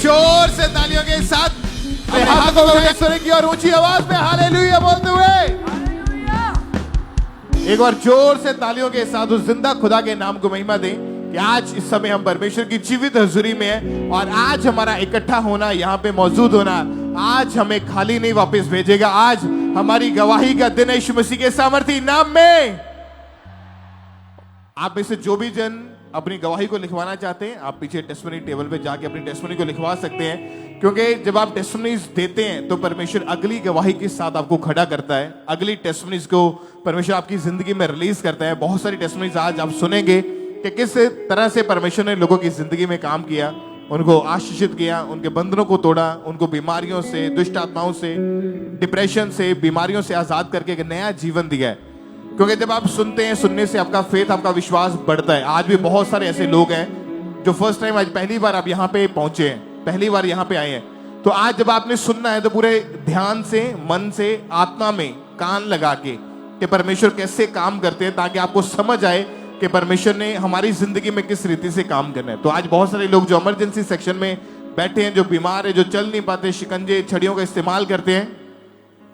जोर से तालियों के साथ अपने हाथों को उठाएं की और ऊंची आवाज में हालेलुया बोलते हुए एक बार जोर से तालियों के साथ उस जिंदा खुदा के नाम को महिमा दें कि आज इस समय हम परमेश्वर की जीवित हुजूरी में हैं और आज हमारा इकट्ठा होना, यहाँ पे मौजूद होना, आज हमें खाली नहीं वापस भेजेगा। आज हमारी गवाही का दिन है यीशु मसीह के सामर्थी नाम में। आप में से जो भी जन अपनी गवाही को लिखवाना चाहते हैं, आप पीछे टेस्टिमनी टेबल पे जाके अपनी टेस्टिमनी को लिखवा सकते हैं, क्योंकि जब आप टेस्टिमनीज देते हैं तो परमेश्वर अगली गवाही के साथ आपको खड़ा करता है। अगली टेस्टिमनीज को परमेश्वर आपकी जिंदगी में रिलीज करता है। बहुत सारी टेस्टिमनीज आज आप सुनेंगे कि किस तरह से परमेश्वर ने लोगों की जिंदगी में काम किया, उनको आशीषित किया, उनके बंधनों को तोड़ा, उनको बीमारियों से, दुष्ट आत्माओं से, डिप्रेशन से, बीमारियों से आजाद करके एक नया जीवन दिया है। क्योंकि जब आप सुनते हैं, सुनने से आपका फेथ, आपका विश्वास बढ़ता है। आज भी बहुत सारे ऐसे लोग हैं जो फर्स्ट टाइम, आज पहली बार आप यहाँ पे पहुंचे हैं, पहली बार यहाँ पे आए हैं। तो आज जब आपने सुनना है तो पूरे ध्यान से, मन से, आत्मा में कान लगा के कि परमेश्वर कैसे काम करते हैं, ताकि आपको समझ आए कि परमेश्वर ने हमारी जिंदगी में किस रीति से काम करना है। तो आज बहुत सारे लोग जो इमरजेंसी सेक्शन में बैठे हैं, जो बीमार है, जो चल नहीं पाते, शिकंजे छड़ियों का इस्तेमाल करते हैं,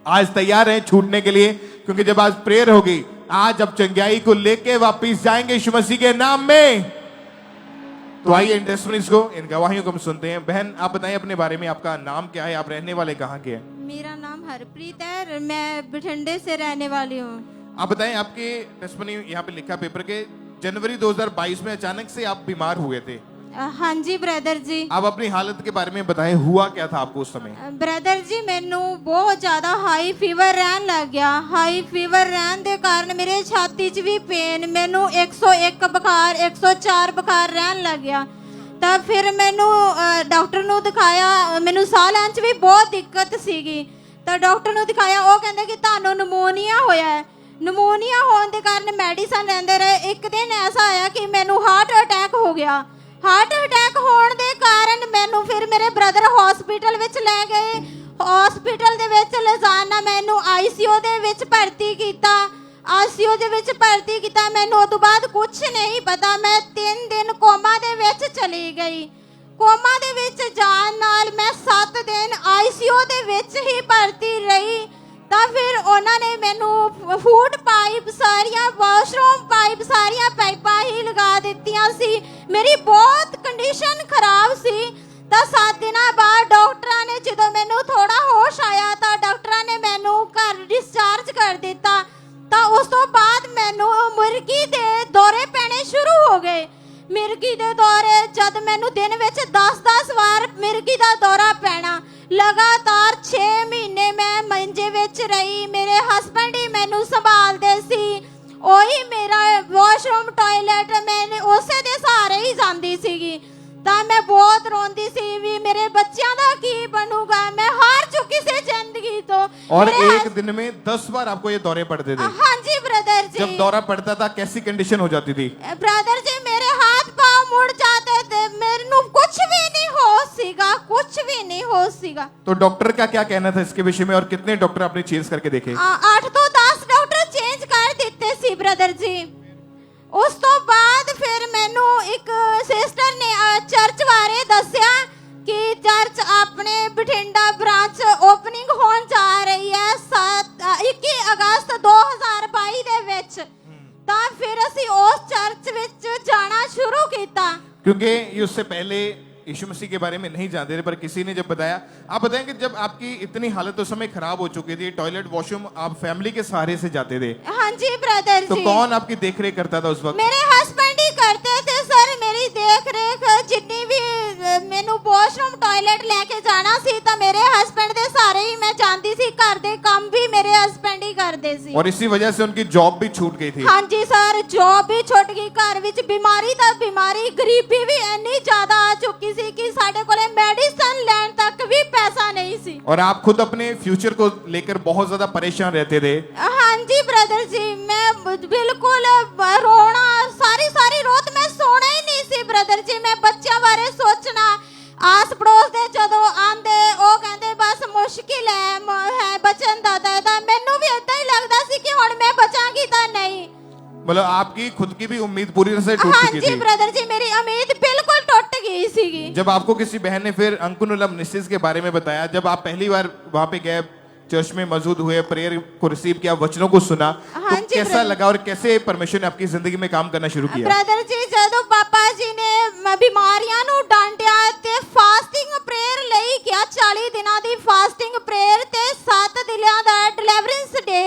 आज तैयार हैं छूटने के लिए, क्योंकि जब आज प्रेयर होगी, आज अब चंगाई को लेके वापस जाएंगे यीशु मसीह के नाम में। तो आइए इन टेस्टिमनीज को, इन गवाहियों को हम सुनते हैं। बहन, आप बताएं अपने बारे में, आपका नाम क्या है, आप रहने वाले कहाँ के हैं? मेरा नाम हरप्रीत है, मैं बठिंडे से रहने वाली हूँ। आप बताएं, आपके टेस्टिमनी यहाँ पे लिखा पेपर के जनवरी 2022 में अचानक से आप बीमार हुए थे। हाँ जी ब्रदर जी। आप अपनी हालत के बारे में बताएं, हुआ क्या था आपको उस समय? ब्रदर जी, मैनू बहुत ज्यादा हाई फीवर रहन लग गया। हाई फीवर रहन दे कारण मेरे छाती च भी पेन, मैनू 101 बुखार, 104 बुखार रहन लग गया। तब फिर मैनू डॉक्टर नू दिखाया, मैनू साह लैन च भी बहुत दिक्कत सीगी। तो डॉक्टर नू दिखाया, वो कहंदे कि तुहानू निमोनिया होया है। निमोनिया होने के कारण मेडिसिन लेंदे रहे। एक दिन ऐसा आया कि मैनू हार्ट अटैक हो गया। हार्ट अटैक होने के कारण मैनू फिर मेरे ब्रदर हॉस्पिटल विच ले गए। हॉस्पिटल दे विच लिजाना मैनू आईसीयू दे विच भर्ती कीता। आईसीयू दे विच भर्ती कीता, मैनू उस तो बाद कुछ नहीं पता। मैं 3 दिन कोमा दे विच चली गई। कोमा दे विच जान नाल मैं 7 दिन आईसीयू दे विच ही भर्ती रही। तो फिर उन्होंने मैनू फूड पाइप सारिया, वॉशरूम पाइप सारिया पाइपा ही लगा दित्तियां सी। मेरी बहुत कंडीशन खराब सी। तो 7 दिन बाद डॉक्टर ने जो मैनू थोड़ा होश आया तो डॉक्टर ने मैनू घर डिस्चार्ज कर दिता। तो उस तो बाद मैनू मिर्गी दे दौरे पैने शुरू हो गए। मिर्गी दे दौरे जब मैनू दिन विच 10-10 बार मिर्गी दा दौरा पैना। लगातार 6 महीने मैं मंजे विच रही। मेरे हस्बैंड ही मैनू संभालते सी। ओही मेरा वॉशरूम टॉयलेट मैंने उसे दे सहारे ही जांदी सीगी। तो मैं बहुत रोंदी सी भी मेरे बच्चों का की बनूगा। मैं हार चुकी सी जिंदगी तो। और एक दिन में 10 बार आपको ये दौरे पड़ते थे? हाँ जी ब्रदर जी। जब दौरा पड़ता था कैसी कंडीशन हो जाती थी? ब्रदर जी, मेरे हाथ पांव मुड़ जाते थे। मेरे नू कुछ भी नहीं होश सीगा, कुछ भी नहीं होश सीगा। तो डॉक्टर का क्या कहना था इसके विषय में, और कितने डॉक्टर आपने चेंज करके देखे? 8 तो 10 डॉक्टर चेंज कर दिते सी ब्रदर जी। उस तो बाद फिर मैनू एक सिस्टर ने चर्च बारे दस्या कि चर्च अपने बठिंडा ब्रांच ओपनिंग होने जा रही है 21 अगस्त 2022 दे विच। तो फिर असी उस चर्च विच जाना शुरू किया। क्योंकि उससे पहले यीशु मसीह के बारे में नहीं जानते थे, पर किसी ने जब बताया। आप बताएं कि जब आपकी इतनी हालत उस समय खराब हो चुकी थी, टॉयलेट वॉशरूम आप फैमिली के सहारे से जाते थे? हाँ जी ब्रदर तो जी। कौन आपकी देखरेख करता था उस वक्त? मेरे हस्बैंड ही करते थे सर मेरी देख रेख। जितनी भी मैनू वॉशरूम टॉयलेट लेके जाना सी तो मेरे हस्बैंड दे सारे ही मैं जानती सी। घर दे काम भी मेरे हस्बैंड ही करते सी। और इसी वजह से उनकी जॉब भी छूट गई थी? हाँ जी सर, जॉब भी छूट गई। घर विच बीमारी ता बीमारी, गरीबी भी इतनी ज्यादा आ चुकी सी कि साडे कोले मेडिसिन लैन तक भी पैसा नहीं सी। और आप खुद अपने फ्यूचर को लेकर बहुत ज्यादा परेशान रहते थे? हाँ जी ब्रदर जी, मैं बिल्कुल रोना, सारी रात मैं सोना ही नहीं सी ब्रदर जी। मैं बच्चों बारे सोचना। आस पड़ोस दे जदों आंदे ओ कहंदे बस मुश्किल है बचन दा। मैनू भी इदां ही लगदा सी कि हुण मैं बचांगी तां नहीं। मतलब आपकी खुद की भी उम्मीद पूरी तरह से टूट हाँ चुकी जी थी? ब्रदर जी, मेरी उम्मीद बिल्कुल टूट गई सी। ਸੀਗੀ। जब आपको किसी बहन ने फिर अंकुनुलम के बारे में बताया, जब आप पहली बार वहां पे गए, चर्च में मौजूद हुए, प्रेयर को रिसीव किया, वचनों को सुना, हाँ तो जी, कैसा ब्रदर। लगा और कैसे परमेश्वर ने आपकी जिंदगी में काम करना शुरू किया? ਬ੍ਰਦਰ ਜੀ ਜਦੋਂ ਪਾਪਾ ਜੀ ਨੇ ਬਿਮਾਰੀਆਂ ਨੂੰ ਡਾਂਟਿਆ ਤੇ ਫਾਸਟਿੰਗ ਪ੍ਰੇਅਰ ਲਈ ਕਿਹਾ, 40 ਦਿਨਾਂ ਦੀ ਫਾਸਟਿੰਗ ਪ੍ਰੇਅਰ ਤੇ 7 ਦਿਨਾਂ ਦਾ ਡਿਲੀਵਰੈਂਸ ਡੇ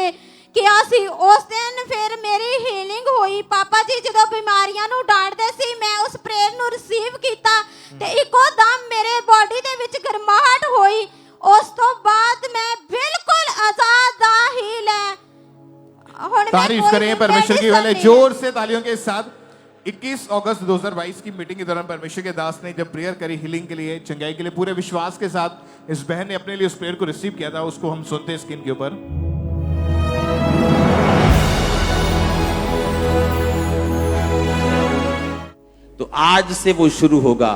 ਕਿਹਾ ਸੀ। ਉਸ ਦਿਨ ਫਿਰ ਮੇਰੀ ਹੀਲਿੰਗ ਹੋਈ। ਪਾਪਾ ਜੀ ਜਦੋਂ ਬਿਮਾਰੀਆਂ ਨੂੰ ਡਾਂਟਦੇ ਸੀ, ਮੈਂ ਉਸ ਪ੍ਰੇਅਰ ਨੂੰ ਰਿਸੀਵ ਕੀਤਾ ਤੇ ਇੱਕੋ ਦਮ ਮੇਰੇ ਬੋਡੀ ਦੇ ਵਿੱਚ ਗਰਮਾਹਟ ਹੋਈ। ਉਸ ਤੋਂ ਬਾਅਦ ਮੈਂ ਬਿਲਕੁਲ ਆਜ਼ਾਦ ਹੀਲ ਹੈ। ਹੁਣ ਮੈਂ तारीफ ਕੋਈ करें परमेश्वर की, medicine वाले नहीं जोर से तालियों के साथ। 21 अगस्त 2022 की मीटिंग के दौरान परमेश्वर के दास ने जब प्रेयर करी हीलिंग के लिए, चंगाई के लिए, पूरे विश्वास के साथ इस बहन ने अपने लिए उस प्रेयर को रिसीव किया था। उसको हम सुनते हैं स्क्रीन के ऊपर। तो आज से वो शुरू होगा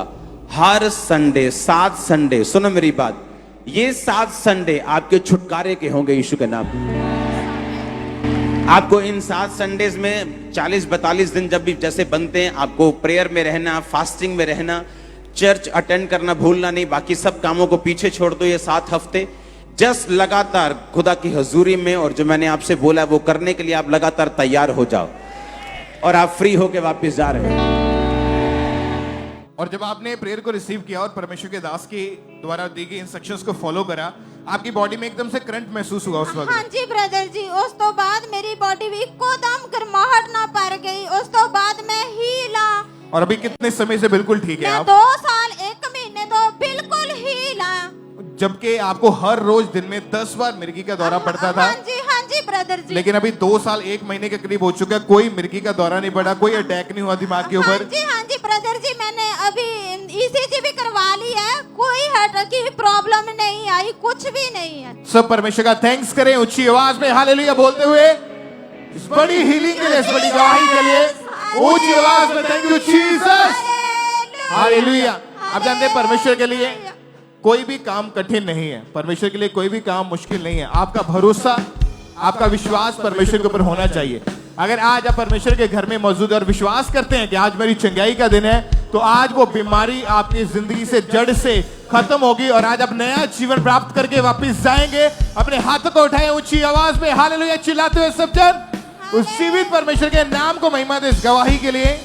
हर संडे, 7 संडे। सुनो मेरी बात, ये 7 संडे आपके छुटकारे के होंगे यीशु के नाम पे। आपको इन 7 संडेज में 40-42 दिन जब भी जैसे बनते हैं, आपको प्रेयर में रहना, फास्टिंग में रहना, चर्च अटेंड करना भूलना नहीं। बाकी सब कामों को पीछे छोड़ दो। ये 7 हफ्ते जस्ट लगातार खुदा की हजूरी में, और जो मैंने आपसे बोला वो करने के लिए आप लगातार तैयार हो जाओ, और आप फ्री होके वापस जा रहे हो। और जब आपने प्रेयर को रिसीव किया और परमेश्वर के दास के द्वारा दी गई इंस्ट्रक्शंस को फॉलो करा, आपकी बॉडी में एकदम से करंट महसूस हुआ उस वक्त? हाँ जी ब्रदर जी, ਉਸ ਤੋਂ ਬਾਅਦ ਮੇਰੀ ਬੋਡੀ ਵੀ ਇੱਕੋ ਦਮ ਗਰਮਾਹਟ ਨਾ ਭਰ ਗਈ। ਉਸ ਤੋਂ ਬਾਅਦ ਮੈਂ ਹੀਲ ਹਾਂ। और अभी कितने समय से बिल्कुल ठीक है मैं आप? 2 साल 1 महीने तो बिल्कुल हील हाँ। जबकि आपको हर रोज दिन में 10 बार मिर्गी का दौरा पड़ता था, हाँ जी ब्रदर जी। लेकिन अभी 2 साल 1 महीने के करीब हो चुका है, कोई मिर्गी का दौरा नहीं पड़ा, कोई अटैक नहीं हुआ दिमाग के ऊपर। हाँ जी ब्रदर जी, मैंने अभी ECG भी करवा ली है, कोई हार्ट की प्रॉब्लम नहीं आई, कुछ भी नहीं है। सब परमेश्वर का थैंक्स करें ऊंची आवाज में हालेलुया बोलते हुए, इस बड़ी हीलिंग के लिए, इस बड़ी गवाही के लिए ऊंची आवाज में थैंक यू जीसस, हालेलुया। आप जानते हैं परमेश्वर के लिए कोई भी काम कठिन नहीं है, परमेश्वर के लिए कोई भी काम मुश्किल नहीं है। आपका भरोसा, आपका विश्वास परमेश्वर के ऊपर होना चाहिए। अगर आज आप परमेश्वर के घर में मौजूद और विश्वास करते हैं कि आज मेरी चंगाई का दिन है, तो आज वो बीमारी आपकी जिंदगी से जड़ से खत्म होगी और आज आप नया जीवन प्राप्त करके वापस जाएंगे। अपने हाथों को उठाएं ऊंची आवाज में हालेलुया चिल्लाते हुए सब जन उस जीवित परमेश्वर के नाम को महिमा दे इस गवाही के लिए।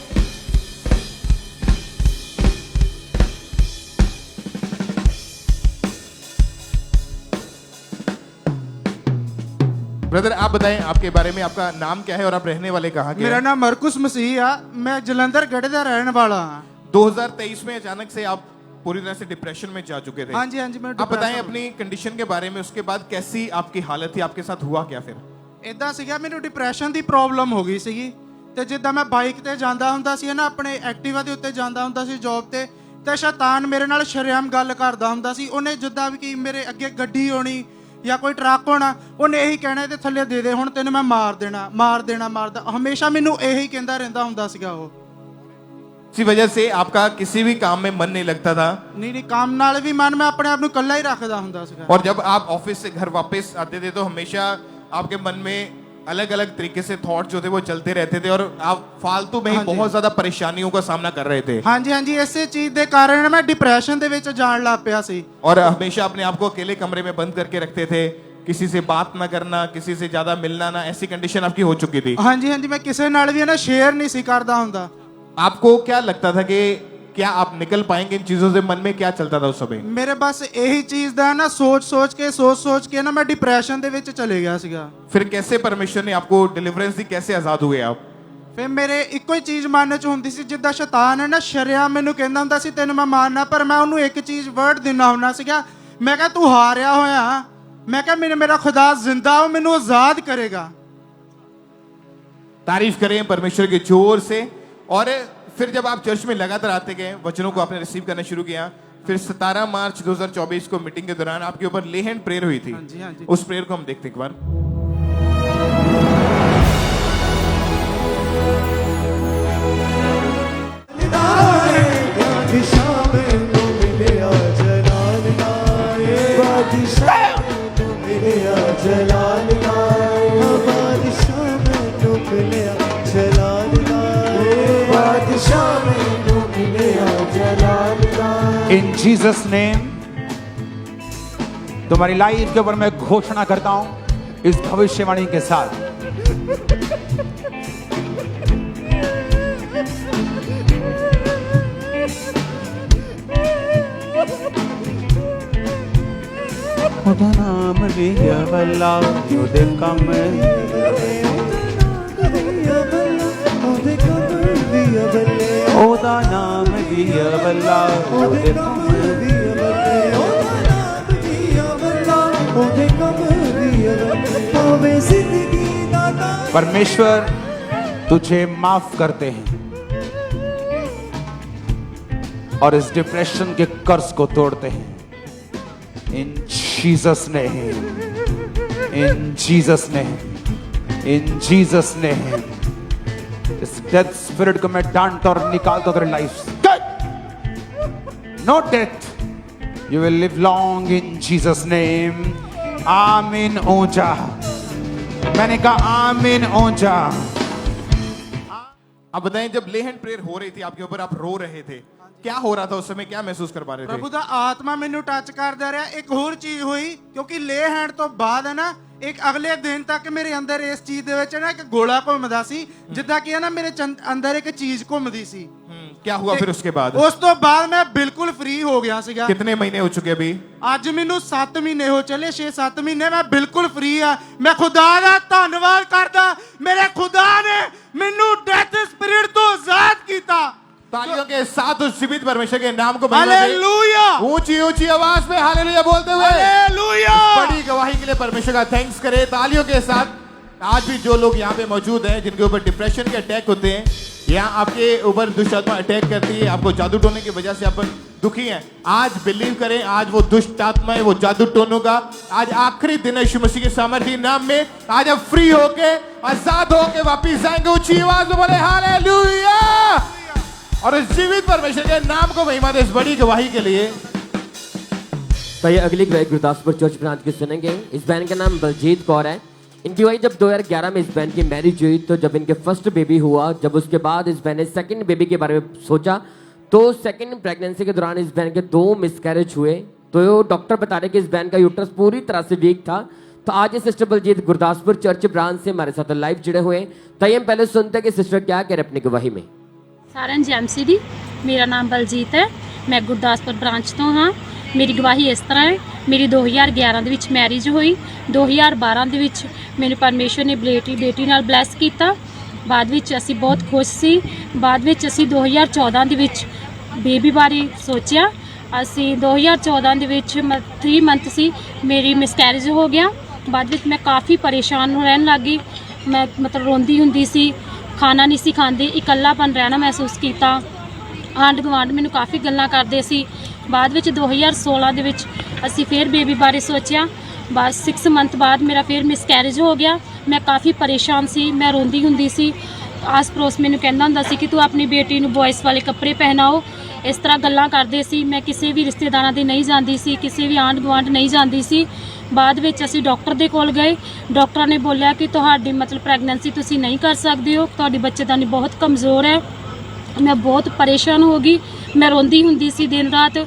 ब्रदर आप बताएं आपके बारे में, आपका नाम क्या है और आप रहने वाले कहाँ के मेरा हैं? नाम मरकुस मसीह आ, मैं जलंधर गढ़े का रहने वाला हाँ। 2023 में अचानक से आप पूरी तरह से डिप्रेशन में जा चुके थे। हाँ जी, मैं आप बताएं depression अपनी कंडीशन के बारे में, उसके बाद कैसी आपकी हालत थी, आपके साथ हुआ क्या फिर? ਇਦਾਂ ਸੀਗਾ, ਮੈਨੂੰ ਡਿਪਰੈਸ਼ਨ ਦੀ ਪ੍ਰੋਬਲਮ ਹੋ ਗਈ ਸੀਗੀ ਤੇ ਜਿੱਦਾਂ ਮੈਂ ਬਾਈਕ ਤੇ ਜਾਂਦਾ ਹੁੰਦਾ ਸੀ ਨਾ, ਆਪਣੇ ਐਕਟਿਵਾ ਦੇ ਉੱਤੇ ਜਾਂਦਾ ਹੁੰਦਾ ਸੀ ਜੌਬ ਤੇ ਸ਼ੈਤਾਨ ਮੇਰੇ ਨਾਲ ਸ਼ਰੇਆਮ ਗੱਲ ਕਰਦਾ ਹੁੰਦਾ ਸੀ। ਉਹਨੇ ਜਿੱਦਾਂ ਵੀ ਕਿ ਮੇਰੇ ਅੱਗੇ ਗੱਡੀ ਹੋਣੀ ਜਾਂ ਕੋਈ ਟਰੱਕ ਹੋਣਾ, ਉਹਨੇ ਇਹੀ ਕਹਿਣਾ ਇਹਦੇ ਥੱਲੇ ਦੇ ਹੁਣ ਤੈਨੂੰ ਮੈਂ ਮਾਰਦਾ। ਹਮੇਸ਼ਾ ਮੈਨੂੰ ਇਹੀ ਕਹਿੰਦਾ ਰਹਿੰਦਾ ਹੁੰਦਾ ਸੀਗਾ ਉਹ। इसी वजह से आपका किसी भी काम में मन नहीं लगता था। ਨਹੀਂ ਕੰਮ ਨਾਲ ਵੀ ਮਨ ਮੈਂ ਆਪਣੇ ਆਪ ਨੂੰ ਇਕੱਲਾ ਹੀ ਰੱਖਦਾ ਹੁੰਦਾ ਸੀਗਾ। और जब आप ऑफिस से घर वापस आते थे तो हमेशा आपके मन में अलग अलग तरीके से थॉट जो थे वो चलते रहते थे और आप फालतू में ही हाँ जी। बहुत ज्यादा परेशानियों का सामना कर रहे थे। ਹਾਂਜੀ ਇਸੇ ਚੀਜ਼ ਦੇ ਕਾਰਨ ਮੈਂ ਡਿਪਰੈਸ਼ਨ ਦੇ ਵਿੱਚ ਜਾਣ ਲੱਗ ਪਿਆ ਸੀ। और हमेशा अपने आप को अकेले कमरे में बंद करके रखते थे, किसी से बात ना करना, किसी से ज्यादा मिलना ना, ऐसी कंडीशन आपकी हो चुकी थी। ਹਾਂਜੀ ਮੈਂ ਕਿਸੇ ਨਾਲ ਵੀ ਨਾ ਸ਼ੇਅਰ ਨਹੀਂ ਸੀ ਕਰਦਾ ਹੁੰਦਾ। आपको क्या लगता था कि क्या आप निकल पाएंगे इन चीजों से? मन में क्या चलता था उस समय? ਮੇਰੇ ਬਸ ਇਹੀ ਚੀਜ਼ ਦਾ ਨਾ सोच के ना मैं डिप्रेशन ਦੇ ਵਿੱਚ ਚਲੇ ਗਿਆ ਸੀਗਾ। फिर कैसे परमेश्वर ने आपको डिलीवरेंस दी, कैसे आजाद हुए आप? ਫਿਰ ਮੇਰੇ ਇੱਕੋ ਹੀ ਚੀਜ਼ ਮਨ 'ਚ ਹੁੰਦੀ ਸੀ, ਜਿੱਦਾਂ ਸ਼ੈਤਾਨ ਹੈ ਨਾ ਸ਼ਰਿਆਮ ਮੈਨੂੰ ਕਹਿੰਦਾ ਹੁੰਦਾ ਸੀ ਤੈਨੂੰ ਮੈਂ ਮਾਰਨਾ, ਪਰ ਮੈਂ ਉਹਨੂੰ ਇੱਕ ਚੀਜ਼ ਵਰਡ ਦਿੰਦਾ ਹੁੰਦਾ ਸੀਗਾ, ਮੈਂ ਕਿਹਾ ਤੂੰ ਹਾਰਿਆ ਹੋਇਆ, ਮੈਂ ਕਿਹਾ ਮੇਰਾ खुदा जिंदा ਉਹ ਮੈਨੂੰ ਆਜ਼ਾਦ ਕਰੇਗਾ। तारीफ करें परमेश्वर के जोर से। और फिर जब आप चर्च में लगातार आते गए, वचनों को आपने रिसीव करना शुरू किया, फिर 17 मार्च 2024 को मीटिंग के दौरान आपके ऊपर ले हैंड प्रेयर हुई थी। हाँ जी। उस प्रेयर को हम देखते एक बार। जलाल इन जीसस नेम तुम्हारी लाइफ के ऊपर मैं घोषणा करता हूं इस भविष्यवाणी के साथ। खुदा नाम लिया वल्ला खुदे कम खुदा नाम लिया वल्ला खुदे कम परमेश्वर तुझे माफ करते हैं और इस डिप्रेशन के कर्ज को तोड़ते हैं in Jesus name, in Jesus name, in Jesus name. इस डेथ स्पिरिट को मैं डांट और निकालता हूं तेरी लाइफ से। No death, you will live long in Jesus name. आमीन ऊंचा, मैंने कहा आमीन ऊंचा। आप बताएं, जब ले हैंड प्रेयर हो रही थी आपके ऊपर, आप रो रहे थे, क्या हो रहा था उस समय, क्या महसूस कर पा रहे थे? ਪ੍ਰਭੂ ਦਾ ਆਤਮਾ ਮੈਨੂੰ ਟੱਚ ਕਰਦਾ ਰਿਹਾ। ਇੱਕ ਹੋਰ ਚੀਜ਼ ਹੋਈ, ਕਿਉਂਕਿ ਲੇ ਹੈਂਡ ਤੋਂ ਬਾਅਦ ਹੈ ਨਾ, ਇੱਕ ਅਗਲੇ ਦਿਨ ਤੱਕ ਮੇਰੇ ਅੰਦਰ ਇਸ ਚੀਜ਼ ਦੇ ਵਿੱਚ ਨਾ ਇੱਕ ਗੋਲਾ ਘੁੰਮਦਾ ਸੀ, ਜਿੱਦਾਂ ਕਿ ਹੈ ਨਾ ਮੇਰੇ ਅੰਦਰ ਇੱਕ ਚੀਜ਼ ਘੁੰਮਦੀ ਸੀ। क्या हुआ फिर उसके बाद? ਉਸ ਤੋਂ ਬਾਅਦ ਮੈਂ ਬਿਲਕੁਲ ਫ੍ਰੀ ਹੋ ਗਿਆ ਸੀਗਾ। कितने महीने हो चुके अभी? ਅੱਜ ਮੈਨੂੰ 7 ਮਹੀਨੇ ਹੋ ਚੱਲੇ, 6-7 ਮਹੀਨੇ ਮੈਂ ਬਿਲਕੁਲ ਫ੍ਰੀ ਆ। ਮੈਂ ਖੁਦਾ ਦਾ ਧੰਨਵਾਦ ਕਰਦਾ, ਮੇਰੇ ਖੁਦਾ ਨੇ ਮੈਨੂੰ ਡੈਥ ਸਪਿਰਿਟ ਤੋਂ ਆਜ਼ਾਦ ਕੀਤਾ। तालियों के साथ उस जीवित परमेश्वर के नाम को महिमा दे। हालेलुया, ऊंची ऊंची आवाज में हालेलुया बोलते हुए हालेलुया। बड़ी गवाही के लिए परमेश्वर का थैंक्स करें तालियों के साथ। आज भी जो लोग यहाँ पे मौजूद हैं जिनके ऊपर डिप्रेशन के अटैक होते हैं या आपके ऊपर दुष्ट आत्मा अटैक करती है, आपको जादू टोने की वजह से आप दुखी हैं, आज बिलीव करें, आज वो दुष्ट आत्मा है, वो जादू टोनों का आज आखिरी दिन है यीशु मसीह के सामर्थी नाम में। आज आप फ्री होके आजाद होके वापिस जाएंगे। ऊंची आवाज में बोले हालेलुया और इस जीवित परमेश्वर के नाम को महिमा दे इस बड़ी गवाही के लिए। तो ये अगली गवाही गुरदासपुर चर्च ब्रांच की सुनेंगे। इस बहन का नाम बलजीत कौर है। इनकी वही जब 2011 में इस बहन की मैरिज हुई, तो जब इनके फर्स्ट बेबी हुआ, जब उसके बाद इस बहन ने सेकंड बेबी के बारे में सोचा, तो सेकंड प्रेगनेंसी के दौरान इस बहन के 2 मिसकैरेज हुए। तो डॉक्टर बता रहे कि इस बहन का यूट्रस पूरी तरह से वीक था। तो आज ये sister Baljeet Gurdaspur church branch से हमारे साथ लाइव जुड़े हुए हैं। तो हम पहले सुनते हैं कि सिस्टर क्या कह रहे अपनी गवाही में। ਸਾਰਿਆਂ ਨੂੰ ਜੈਮਸੀ ਦੀ, ਮੇਰਾ ਨਾਮ ਬਲਜੀਤ ਹੈ, ਮੈਂ ਗੁਰਦਾਸਪੁਰ ਬ੍ਰਾਂਚ ਤੋਂ ਹਾਂ। ਮੇਰੀ ਗਵਾਹੀ ਇਸ ਤਰ੍ਹਾਂ ਹੈ, ਮੇਰੀ 2011 ਦੇ ਵਿੱਚ ਮੈਰਿਜ ਹੋਈ। 2012 ਦੇ ਵਿੱਚ ਮੈਨੂੰ ਪਰਮੇਸ਼ਵਰ ਨੇ ਬੇਟੀ ਨਾਲ ਬਲੈਸ ਕੀਤਾ। ਬਾਅਦ ਵਿੱਚ ਅਸੀਂ ਬਹੁਤ ਖੁਸ਼ ਸੀ। ਬਾਅਦ ਵਿੱਚ ਅਸੀਂ 2014 ਦੇ ਵਿੱਚ ਬੇਬੀ ਬਾਰੇ ਸੋਚਿਆ। ਅਸੀਂ 2014 ਦੇ ਵਿੱਚ 3 ਮੰਥ ਸੀ, ਮੇਰੀ ਮਿਸਕੈਰੇਜ ਹੋ ਗਿਆ। ਬਾਅਦ ਵਿੱਚ ਮੈਂ ਕਾਫੀ ਪਰੇਸ਼ਾਨ ਰਹਿਣ ਲੱਗ ਗਈ। ਮੈਂ ਮਤਲਬ ਰੋਂਦੀ ਹੁੰਦੀ ਸੀ, ਖਾਣਾ ਨਹੀਂ ਸੀ ਖਾਂਦੀ, ਇਕੱਲਾਪਨ ਰਹਿਣਾ ਮਹਿਸੂਸ ਕੀਤਾ। ਆਂਢ ਗੁਆਂਢ ਮੈਨੂੰ ਕਾਫੀ ਗੱਲਾਂ ਕਰਦੇ ਸੀ। ਬਾਅਦ ਵਿੱਚ 2016 ਦੇ ਵਿੱਚ ਅਸੀਂ ਫਿਰ ਬੇਬੀ ਬਾਰੇ ਸੋਚਿਆ। ਬਸ 6 ਮੰਥ ਬਾਅਦ ਮੇਰਾ ਫਿਰ ਮਿਸਕੈਰੇਜ ਹੋ ਗਿਆ। ਮੈਂ ਕਾਫੀ ਪਰੇਸ਼ਾਨ ਸੀ, ਮੈਂ ਰੋਂਦੀ ਹੁੰਦੀ ਸੀ। ਆਸ ਪੜੋਸ ਮੈਨੂੰ ਕਹਿੰਦਾ ਹੁੰਦਾ ਸੀ ਕਿ ਤੂੰ ਆਪਣੀ ਬੇਟੀ ਨੂੰ ਬॉयਜ਼ ਵਾਲੇ ਕੱਪੜੇ ਪਹਿਨਾਓ। ਇਸ ਤਰ੍ਹਾਂ ਗੱਲਾਂ ਕਰਦੇ ਸੀ। ਮੈਂ ਕਿਸੇ ਵੀ ਰਿਸ਼ਤੇਦਾਰਾਂ ਦੇ ਨਹੀਂ ਜਾਂਦੀ ਸੀ, ਕਿਸੇ ਵੀ ਆਂਢ ਗੁਆਂਢ ਨਹੀਂ ਜਾਂਦੀ ਸੀ। ਬਾਅਦ ਵਿੱਚ ਅਸੀਂ ਡਾਕਟਰ ਦੇ ਕੋਲ ਗਏ। ਡਾਕਟਰਾਂ ਨੇ ਬੋਲਿਆ ਕਿ ਤੁਹਾਡੀ ਮਤਲਬ ਪ੍ਰੈਗਨੈਂਸੀ ਤੁਸੀਂ ਨਹੀਂ ਕਰ ਸਕਦੇ ਹੋ, ਤੁਹਾਡੀ ਬੱਚੇਦਾਨੀ ਬਹੁਤ ਕਮਜ਼ੋਰ ਹੈ। ਮੈਂ ਬਹੁਤ ਪਰੇਸ਼ਾਨ ਹੋ ਗਈ। ਮੈਂ ਰੋਂਦੀ ਹੁੰਦੀ ਸੀ ਦਿਨ ਰਾਤ,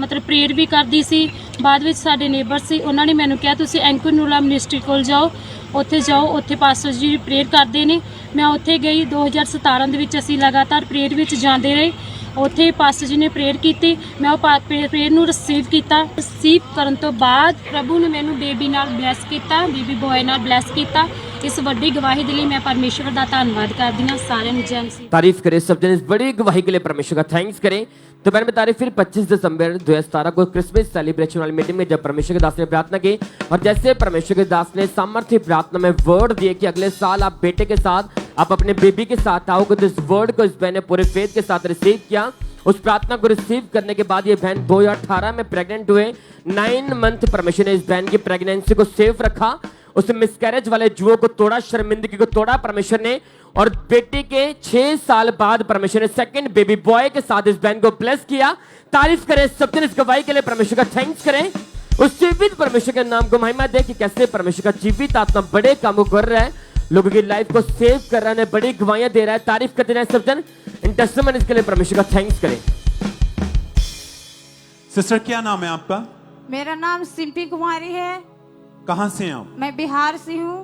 ਮਤਲਬ ਪ੍ਰੇਅਰ ਵੀ ਕਰਦੀ ਸੀ। ਬਾਅਦ ਵਿੱਚ ਸਾਡੇ ਨੇਬਰ ਸੀ, ਉਹਨਾਂ ਨੇ ਮੈਨੂੰ ਕਿਹਾ ਤੁਸੀਂ ਐਂਕਰ ਨੂਲਾ ਮਿਨਿਸਟਰੀ ਕੋਲ ਜਾਓ, ਉੱਥੇ ਜਾਓ, ਉੱਥੇ ਪਾਸਟਰ ਜੀ ਪ੍ਰੇਅਰ ਕਰਦੇ ਨੇ। ਮੈਂ ਉੱਥੇ ਗਈ। 2017 ਦੇ ਵਿੱਚ ਅਸੀਂ ਲਗਾਤਾਰ ਪ੍ਰੇਅਰ ਵਿੱਚ ਜਾਂਦੇ ਰਹੇ। ਉੱਥੇ ਪਾਸਟਰ ਜੀ ਨੇ ਪ੍ਰੇਅਰ ਕੀਤੀ। ਮੈਂ ਉਹ ਪ੍ਰੇਅਰ ਨੂੰ ਰਿਸੀਵ ਕੀਤਾ। ਰਿਸੀਵ ਕਰਨ ਤੋਂ ਬਾਅਦ ਪ੍ਰਭੂ ਨੇ ਮੈਨੂੰ ਬੇਬੀ ਨਾਲ ਬਲੈਸ ਕੀਤਾ, ਬੇਬੀ ਬॉय ਨਾਲ ਬਲੈਸ ਕੀਤਾ। इस बड़ी गवाही के लिए मैं परमेश्वर का धन्यवाद करती हूँ। सारे जय तारीफ करें सब जन इस बड़ी गवाही के लिए परमेश्वर का थैंक्स करें। तो मैंने तारीफ फिर 25 दिसंबर 2017 को क्रिसमस सेलिब्रेशन वाली मीटिंग में जब परमेश्वर के दास ने प्रार्थना की, और जैसे परमेश्वर के दास ने सामर्थ्य प्रार्थना में वर्ड दिए कि अगले साल आप बेटे के साथ, आप अपने बेबी के साथ आओगे, तो इस वर्ड को इस बहन ने पूरे फेथ के साथ रिसीव किया। उस प्रार्थना को रिसीव करने के बाद ये बहन 2018 में प्रेग्नेंट हुए। 9 मंथ परमेश्वर ने इस बहन की प्रेगनेंसी को सेफ रखा। उस मिसकैरेज वाले जुओं को तोड़ा, शर्मिंदगी को तोड़ा परमेश्वर ने। और बेटी के 6 साल बाद परमेश्वर ने सेकंड बेबी बॉय के साथ इस बहन को ब्लेस किया। तारीफ करें सब जन इस गवाही के लिए परमेश्वर का थैंक्स करें। उस जीवित परमेश्वर के नाम को महिमा दे कि कैसे परमेश्वर का जीवित आत्मा बड़े काम को कर रहा है, लोगों की लाइफ को सेव कर रहा है, बड़ी गवाहियां दे रहा है। तारीफ करते रहे सब जन। इन टेस्टिमनीज के लिए परमेश्वर का थैंक्स करें। सिस्टर क्या नाम है आपका? मेरा नाम सिंपी कुमारी है। कहाँ से हैं आप? मैं बिहार से हूँ।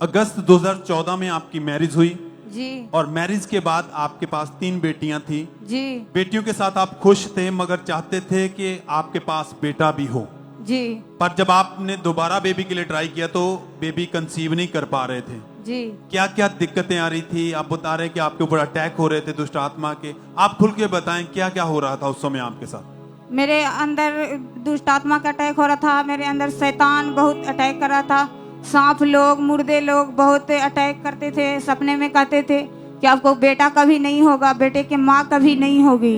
अगस्त 2014 में आपकी मैरिज हुई जी और मैरिज के बाद आपके पास 3 बेटियां थी। जी बेटियों के साथ आप खुश थे मगर चाहते थे कि आपके पास बेटा भी हो। जी पर जब आपने दोबारा बेबी के लिए ट्राई किया तो बेबी कंसीव नहीं कर पा रहे थे। जी क्या क्या दिक्कतें आ रही थी? आप बता रहे कि आपके ऊपर अटैक हो रहे थे दुष्ट आत्मा के। आप खुल के बताएं क्या क्या हो रहा था उस समय आपके साथ? मेरे अंदर दुष्ट आत्मा का अटैक हो रहा था। मेरे अंदर शैतान बहुत अटैक कर रहा था। सांप लोग, मुर्दे लोग बहुत अटैक करते थे। सपने में कहते थे कि आपको बेटा कभी नहीं होगा, बेटे की माँ कभी नहीं होगी।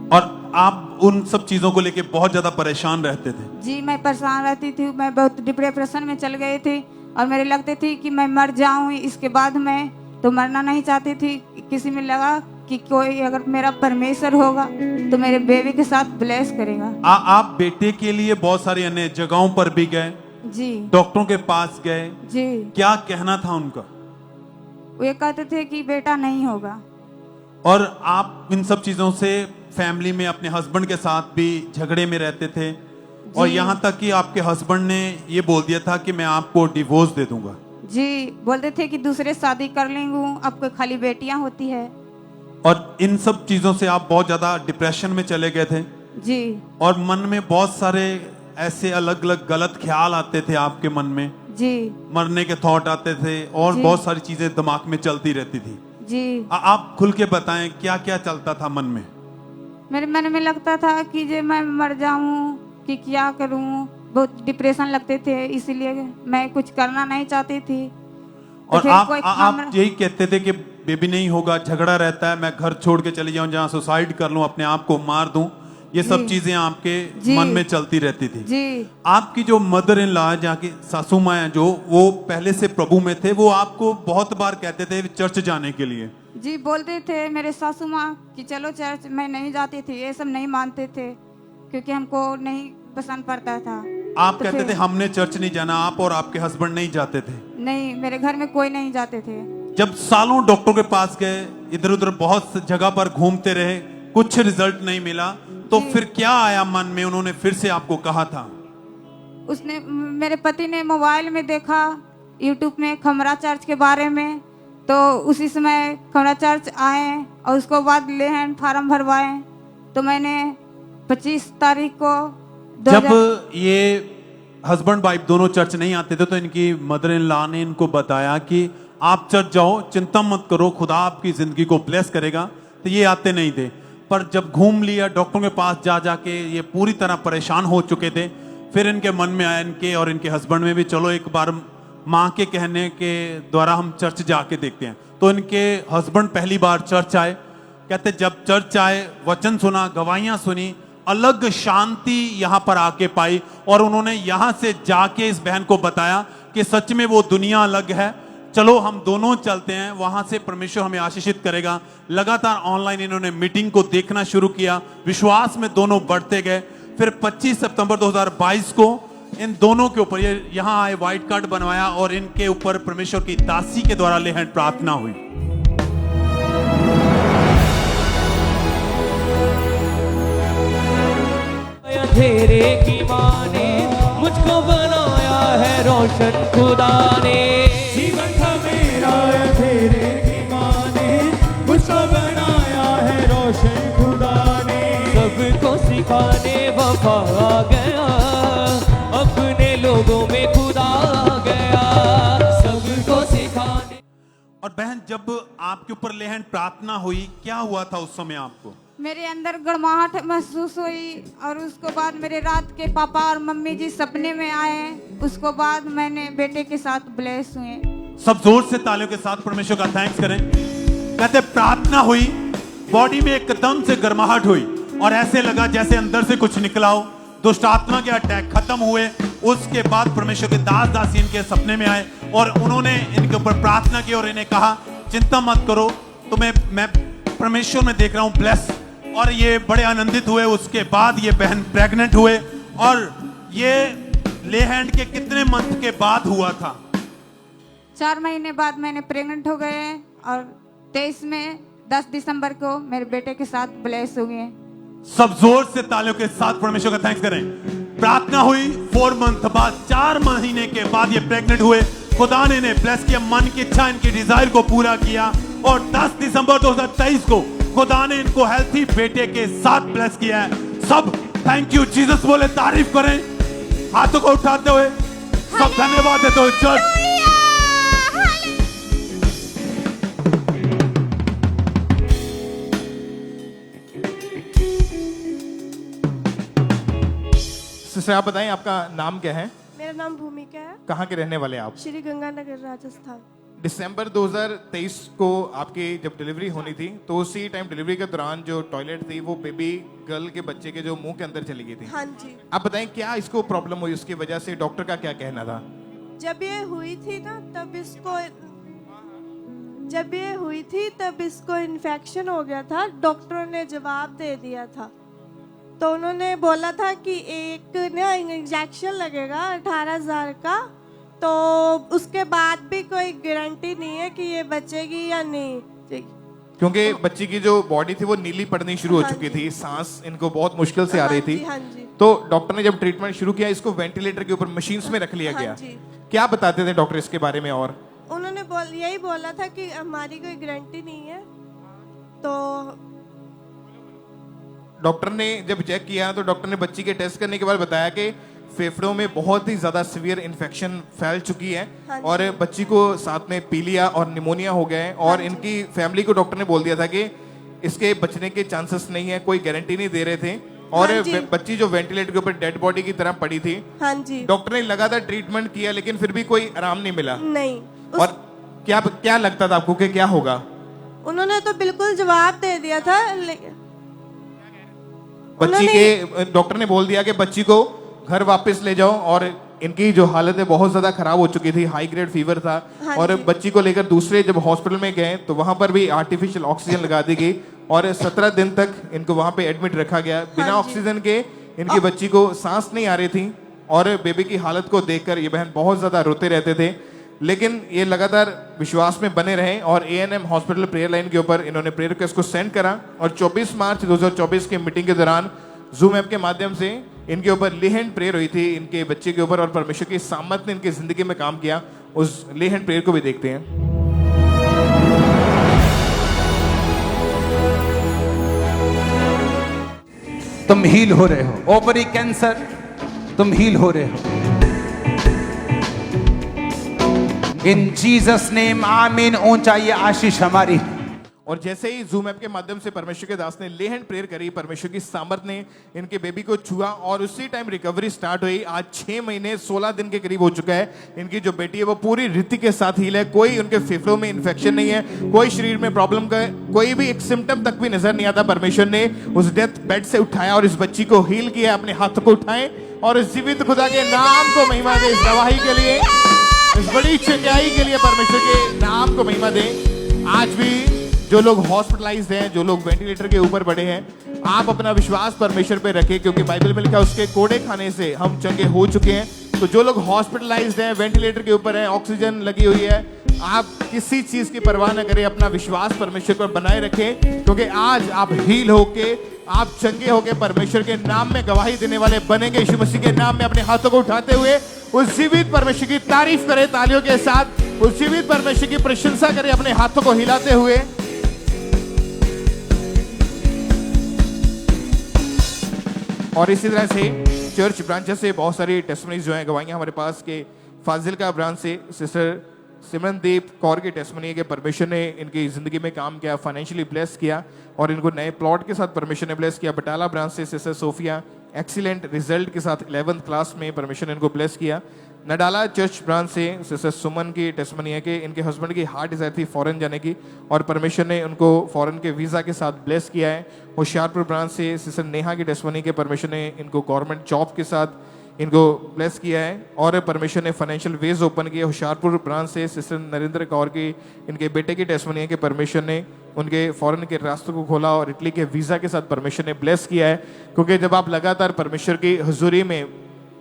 और आप उन सब चीजों को लेके बहुत ज्यादा परेशान रहते थे? जी मैं परेशान रहती थी। मैं बहुत डिप्रेशन में चल गई थी और मेरे लगते थी कि मैं मर जाऊं। इसके बाद मैं तो मरना नहीं चाहती थी। किसी में लगा कि कोई अगर मेरा परमेश्वर होगा तो मेरे बेबी के साथ ब्लेस करेगा। आप बेटे के लिए बहुत सारी अन्य जगहों पर भी गए, जी डॉक्टरों के पास गए, जी क्या कहना था उनका? वे कहते थे कि बेटा नहीं होगा। और आप इन सब चीजों से फैमिली में अपने हस्बैंड के साथ भी झगड़े में रहते थे और यहाँ तक कि आपके हस्बैंड ने ये बोल दिया था कि मैं आपको डिवोर्स दे दूंगा। जी बोलते थे कि दूसरे शादी कर लेंगे, आपको खाली बेटियां होती है। और इन सब चीजों से आप बहुत ज्यादा डिप्रेशन में चले गए थे जी और मन में बहुत सारे ऐसे अलग अलग गलत ख्याल आते थे आपके मन में। जी मरने के थॉट आते थे और जी। बहुत सारी चीजें दिमाग में चलती रहती थी। जी आप खुल के बताएं क्या क्या चलता था मन में? मेरे मन में लगता था कि जे मैं मर जाऊं कि क्या करूं। बहुत डिप्रेशन लगते थे, इसीलिए मैं कुछ करना नहीं चाहती थी। तो और फिर कोई आप यही कहते थे कि बेबी नहीं होगा, झगड़ा रहता है, मैं घर छोड़ के चली जाऊं, जहां सुसाइड कर लूं, अपने आप को मार दूं। ये सब जी। चीजें आपके जी। मन में चलती रहती थी। जी आपकी जो मदर इन लॉ जहाँ की सासू माँ हैं, जो वो पहले से प्रभु में थे, वो आपको बहुत बार कहते थे चर्च जाने के लिए। जी बोलते थे मेरे सासू माँ कि चलो चर्च। मैं नहीं जाती थी, ये सब नहीं मानते थे क्योंकि हमको नहीं पसंद पड़ता था। आप तो कहते फिर- थे हमने चर्च नहीं जाना, आप और आपके हस्बैंड नहीं जाते थे। नहीं, मेरे घर में कोई नहीं जाते थे। जब सालों डॉक्टर के पास गए, इधर उधर बहुत जगह पर घूमते रहे, कुछ रिजल्ट नहीं मिला, तो फिर क्या आया मन में? उन्होंने फिर से आपको कहा था? उसने मेरे पति ने मोबाइल में देखा यूट्यूब में खमरा चर्च के बारे में, तो उसी समय खमरा चर्च आए और उसको बाद ले हैंड फार्म भरवाए। तो मैंने 25 तारीख को जब ये हस्बैंड वाइफ दोनों चर्च नहीं आते थे तो इनकी मदर इन लॉ ने इनको बताया कि आप चर्च जाओ, चिंता मत करो, खुदा आपकी जिंदगी को ब्लेस करेगा। तो ये आते नहीं थे। पर जब घूम लिया, डॉक्टरों के पास जा जाके ये पूरी तरह परेशान हो चुके थे, फिर इनके मन में आया, इनके और इनके हस्बैंड में भी, चलो एक बार माँ के कहने के द्वारा हम चर्च जाके देखते हैं। तो इनके हस्बैंड पहली बार चर्च आए। कहते जब चर्च आए, वचन सुना, गवाहियां सुनी, अलग शांति यहाँ पर आके पाई और उन्होंने यहाँ से जाके इस बहन को बताया कि सच में वो दुनिया अलग है, चलो हम दोनों चलते हैं, वहां से परमेश्वर हमें आशीषित करेगा। लगातार ऑनलाइन इन्होंने मीटिंग को देखना शुरू किया, विश्वास में दोनों बढ़ते गए। फिर 25 सितंबर 2022 को इन दोनों के ऊपर ये यहाँ आए, व्हाइट कार्ड बनवाया और इनके ऊपर परमेश्वर की दासी के द्वारा ले हैंड प्रार्थना हुई। अंधेरे की माँ ने मुझको बनाया है रोशन खुदा ने। जीवन था मेरा अंधेरे की माँ ने मुझको बनाया है रोशन खुदा ने। सबको सिखाने वफा आ गया, अपने लोगों में खुदा आ गया। सबको सिखाने। और बहन जब आपके ऊपर ले हैंड प्रार्थना हुई, क्या हुआ था उस समय आपको? मेरे अंदर गड़माहट महसूस हुई और उसको बाद मेरे रात के पापा और मम्मी जी सपने में आए। उसको बाद मैंने बेटे के साथ ब्लेस हुए। सब जोर से तालियों के साथ परमेश्वर का थैंक्स करें। कहते प्रार्थना हुई, बॉडी में एकदम से गर्माहट हुई और ऐसे लगा जैसे अंदर से कुछ निकला हो। दुष्ट आत्मा के अटैक खत्म हुए। उसके बाद परमेश्वर के दास दासी इनके सपने में आए और उन्होंने इनके ऊपर प्रार्थना की और इन्हें कहा चिंता मत करो, तुम्हें मैं परमेश्वर में देख रहा हूं ब्लेस। और ये बड़े आनंदित हुए। उसके बाद ये बहन प्रेग्नेंट हुए और ये ले हैंड के कितने मंथ के बाद हुआ था? 4 महीने बाद मैंने प्रेग्नेंट हो गए और 23 में 10 दिसंबर को मेरे बेटे के साथ ब्लेस हुए। सब जोर से तालियों के साथ परमेश्वर का थैंक्स करें। प्रार्थना हुई 4 मंथ बाद, 4 महीने के बाद ये प्रेग्नेंट हुए। खुदा ने इन्हें ब्लेस किया, मन की इच्छा, इनकी डिजायर को पूरा किया और 10 दिसंबर 2023 को खुदा ने इनको हेल्थी बेटे के साथ ब्लेस किया है। सब थैंक यू जीसस बोले, तारीफ करें हाथों को उठाते हुए, सब धन्यवाद देते हुए चर्च। सिस्टर आप बताएं आपका नाम क्या है? मेरा नाम भूमिका है, कहाँ के रहने वाले हैं आप? श्री गंगानगर राजस्थान। दिसंबर 2023 को आपकी जब डिलीवरी होनी थी तो उसी टाइम डिलीवरी के दौरान जो टॉयलेट थी वो बेबी गर्ल के बच्चे के जो मुंह के अंदर चली गई थी। हाँ जी। आप बताएं क्या इसको प्रॉब्लम हुई, उसकी वजह से डॉक्टर का क्या कहना था? जब ये हुई थी ना तब इसको इन्फेक्शन हो गया था। डॉक्टरों ने जवाब दे दिया था, तो उन्होंने बोला था कि एक ना इंजेक्शन लगेगा 18,000 का, तो उसके बाद भी कोई गारंटी नहीं है कि ये बचेगी या नहीं, क्योंकि बच्ची की जो बॉडी थी वो नीली पड़नी शुरू हो चुकी थी, सांस इनको बहुत मुश्किल से आ रही थी। हाँ जी। तो डॉक्टर ने जब ट्रीटमेंट शुरू किया इसको वेंटिलेटर के ऊपर मशीन्स में रख लिया गया। क्या बताते थे डॉक्टर इसके बारे में? और उन्होंने यही बोला था कि हमारी कोई गारंटी नहीं है। तो डॉक्टर ने जब चेक किया तो डॉक्टर ने बच्ची के टेस्ट करने के बाद बताया कि फेफड़ों में बहुत ही ज्यादा सीवियर इन्फेक्शन फैल चुकी है और बच्ची को साथ में पीलिया और निमोनिया हो गया है और इनकी फैमिली को डॉक्टर ने बोल दिया था कि इसके बचने के चांसेस नहीं है, कोई गारंटी नहीं दे रहे थे और बच्ची जो वेंटिलेटर के ऊपर डेड बॉडी की तरह पड़ी थी। हाँ जी। डॉक्टर ने लगातार ट्रीटमेंट किया लेकिन फिर भी कोई आराम नहीं मिला। नहीं। और क्या लगता था आपको कि क्या होगा? उन्होंने तो बिल्कुल जवाब दे दिया था। बच्ची के डॉक्टर ने बोल दिया कि बच्ची को घर वापस ले जाओ और इनकी जो हालत है बहुत ज्यादा खराब हो चुकी थी, हाई ग्रेड फीवर था। हाँ और बच्ची को लेकर दूसरे जब हॉस्पिटल में गए तो वहां पर भी आर्टिफिशियल ऑक्सीजन लगा दी गई और 17 दिन तक इनको वहां पे एडमिट रखा गया। बिना ऑक्सीजन के इनकी बच्ची को सांस नहीं आ रही थी और बेबी की हालत को देखकर ये बहन बहुत ज्यादा रोते रहते थे, लेकिन ये लगातार विश्वास में बने रहे और A&M हॉस्पिटल प्रेयर लाइन के ऊपर इन्होंने प्रेयर रिक्वेस्ट को सेंड करा और 24 मार्च 2024 के मीटिंग के दौरान जूम ऐप के माध्यम से इनके ऊपर ले हैंड प्रेयर हुई थी इनके बच्चे के ऊपर और परमेश्वर की सामर्थ ने इनकी जिंदगी में काम किया। उस ले हैंड प्रेयर को भी देखते हैं। तुम हील हो रहे हो, ओवरी कैंसर तुम हील हो रहे हो इन जीसस नेम, आमीन। ऊंचाई आशीष हमारी। और जैसे ही जूम ऐप के माध्यम से परमेश्वर के दास ने ले हैंड प्रेयर करी, परमेश्वर की सामर्थ ने इनके बेबी को छुआ और उसी टाइम रिकवरी स्टार्ट हुई। आज 6 महीने 16 दिन के करीब हो चुका है। इनकी जो बेटी है वो पूरी रीति के साथ हील है, कोई उनके फेफड़ों में इन्फेक्शन नहीं है, कोई शरीर में प्रॉब्लम का कोई भी एक सिम्टम तक भी नजर नहीं आता। परमेश्वर ने उस डेथ बेड से उठाया और इस बच्ची को हील किया। अपने हाथों को उठाएं और इस जीवित खुदा के नाम को महिमा दे, इस गवाही के लिए, इस बड़ी चंगाई के लिए परमेश्वर के नाम को महिमा दें। आज भी जो लोग हॉस्पिटलाइज्ड हैं, जो लोग वेंटिलेटर के ऊपर पड़े हैं, आप अपना विश्वास परमेश्वर पे रखें क्योंकि बाइबल में लिखा है उसके कोड़े खाने से हम चंगे हो चुके हैं। तो जो लोग हॉस्पिटलाइज्ड हैं, वेंटिलेटर के ऊपर हैं, ऑक्सीजन लगी हुई है, आप किसी चीज की परवाह न करें, अपना विश्वास परमेश्वर पर बनाए रखें क्योंकि आज आप हील होके, आप चंगे होके परमेश्वर के नाम में गवाही देने वाले बनेंगे। यीशु मसीह के नाम में अपने हाथों को उठाते हुए उस जीवित परमेश्वर की तारीफ करें तालियों के साथ, उस जीवित परमेश्वर की प्रशंसा करें अपने हाथों को हिलाते हुए। और इसी तरह से चर्च ब्रांचेस से बहुत सारी टेस्टमनीज जो हैं, गवाहियां हमारे पास के फाजिलका ब्रांच से सिस्टर सिमरनदीप कौर की टेस्टमनी के परमेश्वर ने इनकी जिंदगी में काम किया, फाइनेंशियली ब्लेस किया और इनको नए प्लॉट के साथ परमेश्वर ने ब्लेस किया। बटाला ब्रांच से सिस्टर सोफिया एक्सीलेंट रिजल्ट के साथ 11th क्लास में परमेश्वर ने इनको ब्लेस किया। नडाला चर्च ब्रांच से सिस्टर सुमन की टेस्टमनी है कि इनके हस्बैंड की हार्ट डिजायर थी फॉरेन जाने की और परमेश्वर ने उनको फॉरेन के वीजा के साथ ब्लेस किया है। होशियारपुर ब्रांच से सिस्टर नेहा की टेस्टमनी के परमेश्वर ने इनको गवर्नमेंट जॉब के साथ इनको ब्लेस किया है और परमेश्वर ने फाइनेंशियल वेज ओपन किया। होशियारपुर ब्रांच से सिस्टर नरेंद्र कौर की इनके बेटे की टेस्टमनी है कि परमेश्वर ने उनके फॉरेन के रास्तों को खोला और इटली के वीजा के साथ परमेश्वर ने ब्लेस किया है। क्योंकि जब आप लगातार परमेश्वर की हुजूरी में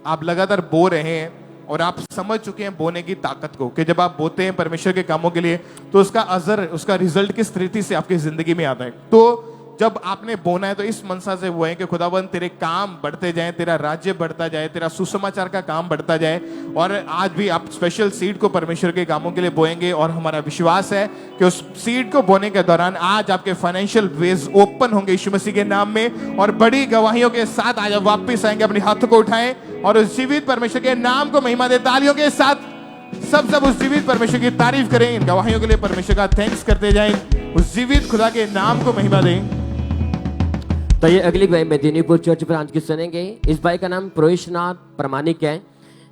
आप लगातार बो रहे हैं और आप समझ चुके हैं बोने की ताकत को कि जब आप बोते हैं परमेश्वर के कामों के लिए तो उसका असर, उसका रिजल्ट किस तरीके से आपकी जिंदगी में आता है। तो जब आपने बोना है तो इस मनसा से बोए कि खुदाबंद तेरे काम बढ़ते जाएं, तेरा राज्य बढ़ता जाए, तेरा सुसमाचार का काम बढ़ता जाए। और आज भी आप स्पेशल सीड को परमेश्वर के कामों के लिए बोएंगे और हमारा विश्वास है कि उस सीड को बोने के दौरान आज आपके फाइनेंशियल वेज ओपन होंगे यीशु मसीह के नाम में, और बड़ी गवाहियों के साथ आज आप वापस आएंगे। अपने हाथों को उठाएं और उस जीवित परमेश्वर के नाम को महिमा दे। तालियों के साथ सब उस जीवित परमेश्वर की तारीफ करें। इन गवाहियों के लिए परमेश्वर का थैंक्स करते जाएं, उस जीवित खुदा के नाम को महिमा दें। तो ये अगली गवाही मेदिनीपुर चर्च ब्रांच की सुनेंगे। इस भाई का नाम प्रोयशनाथ प्रमाणिक है।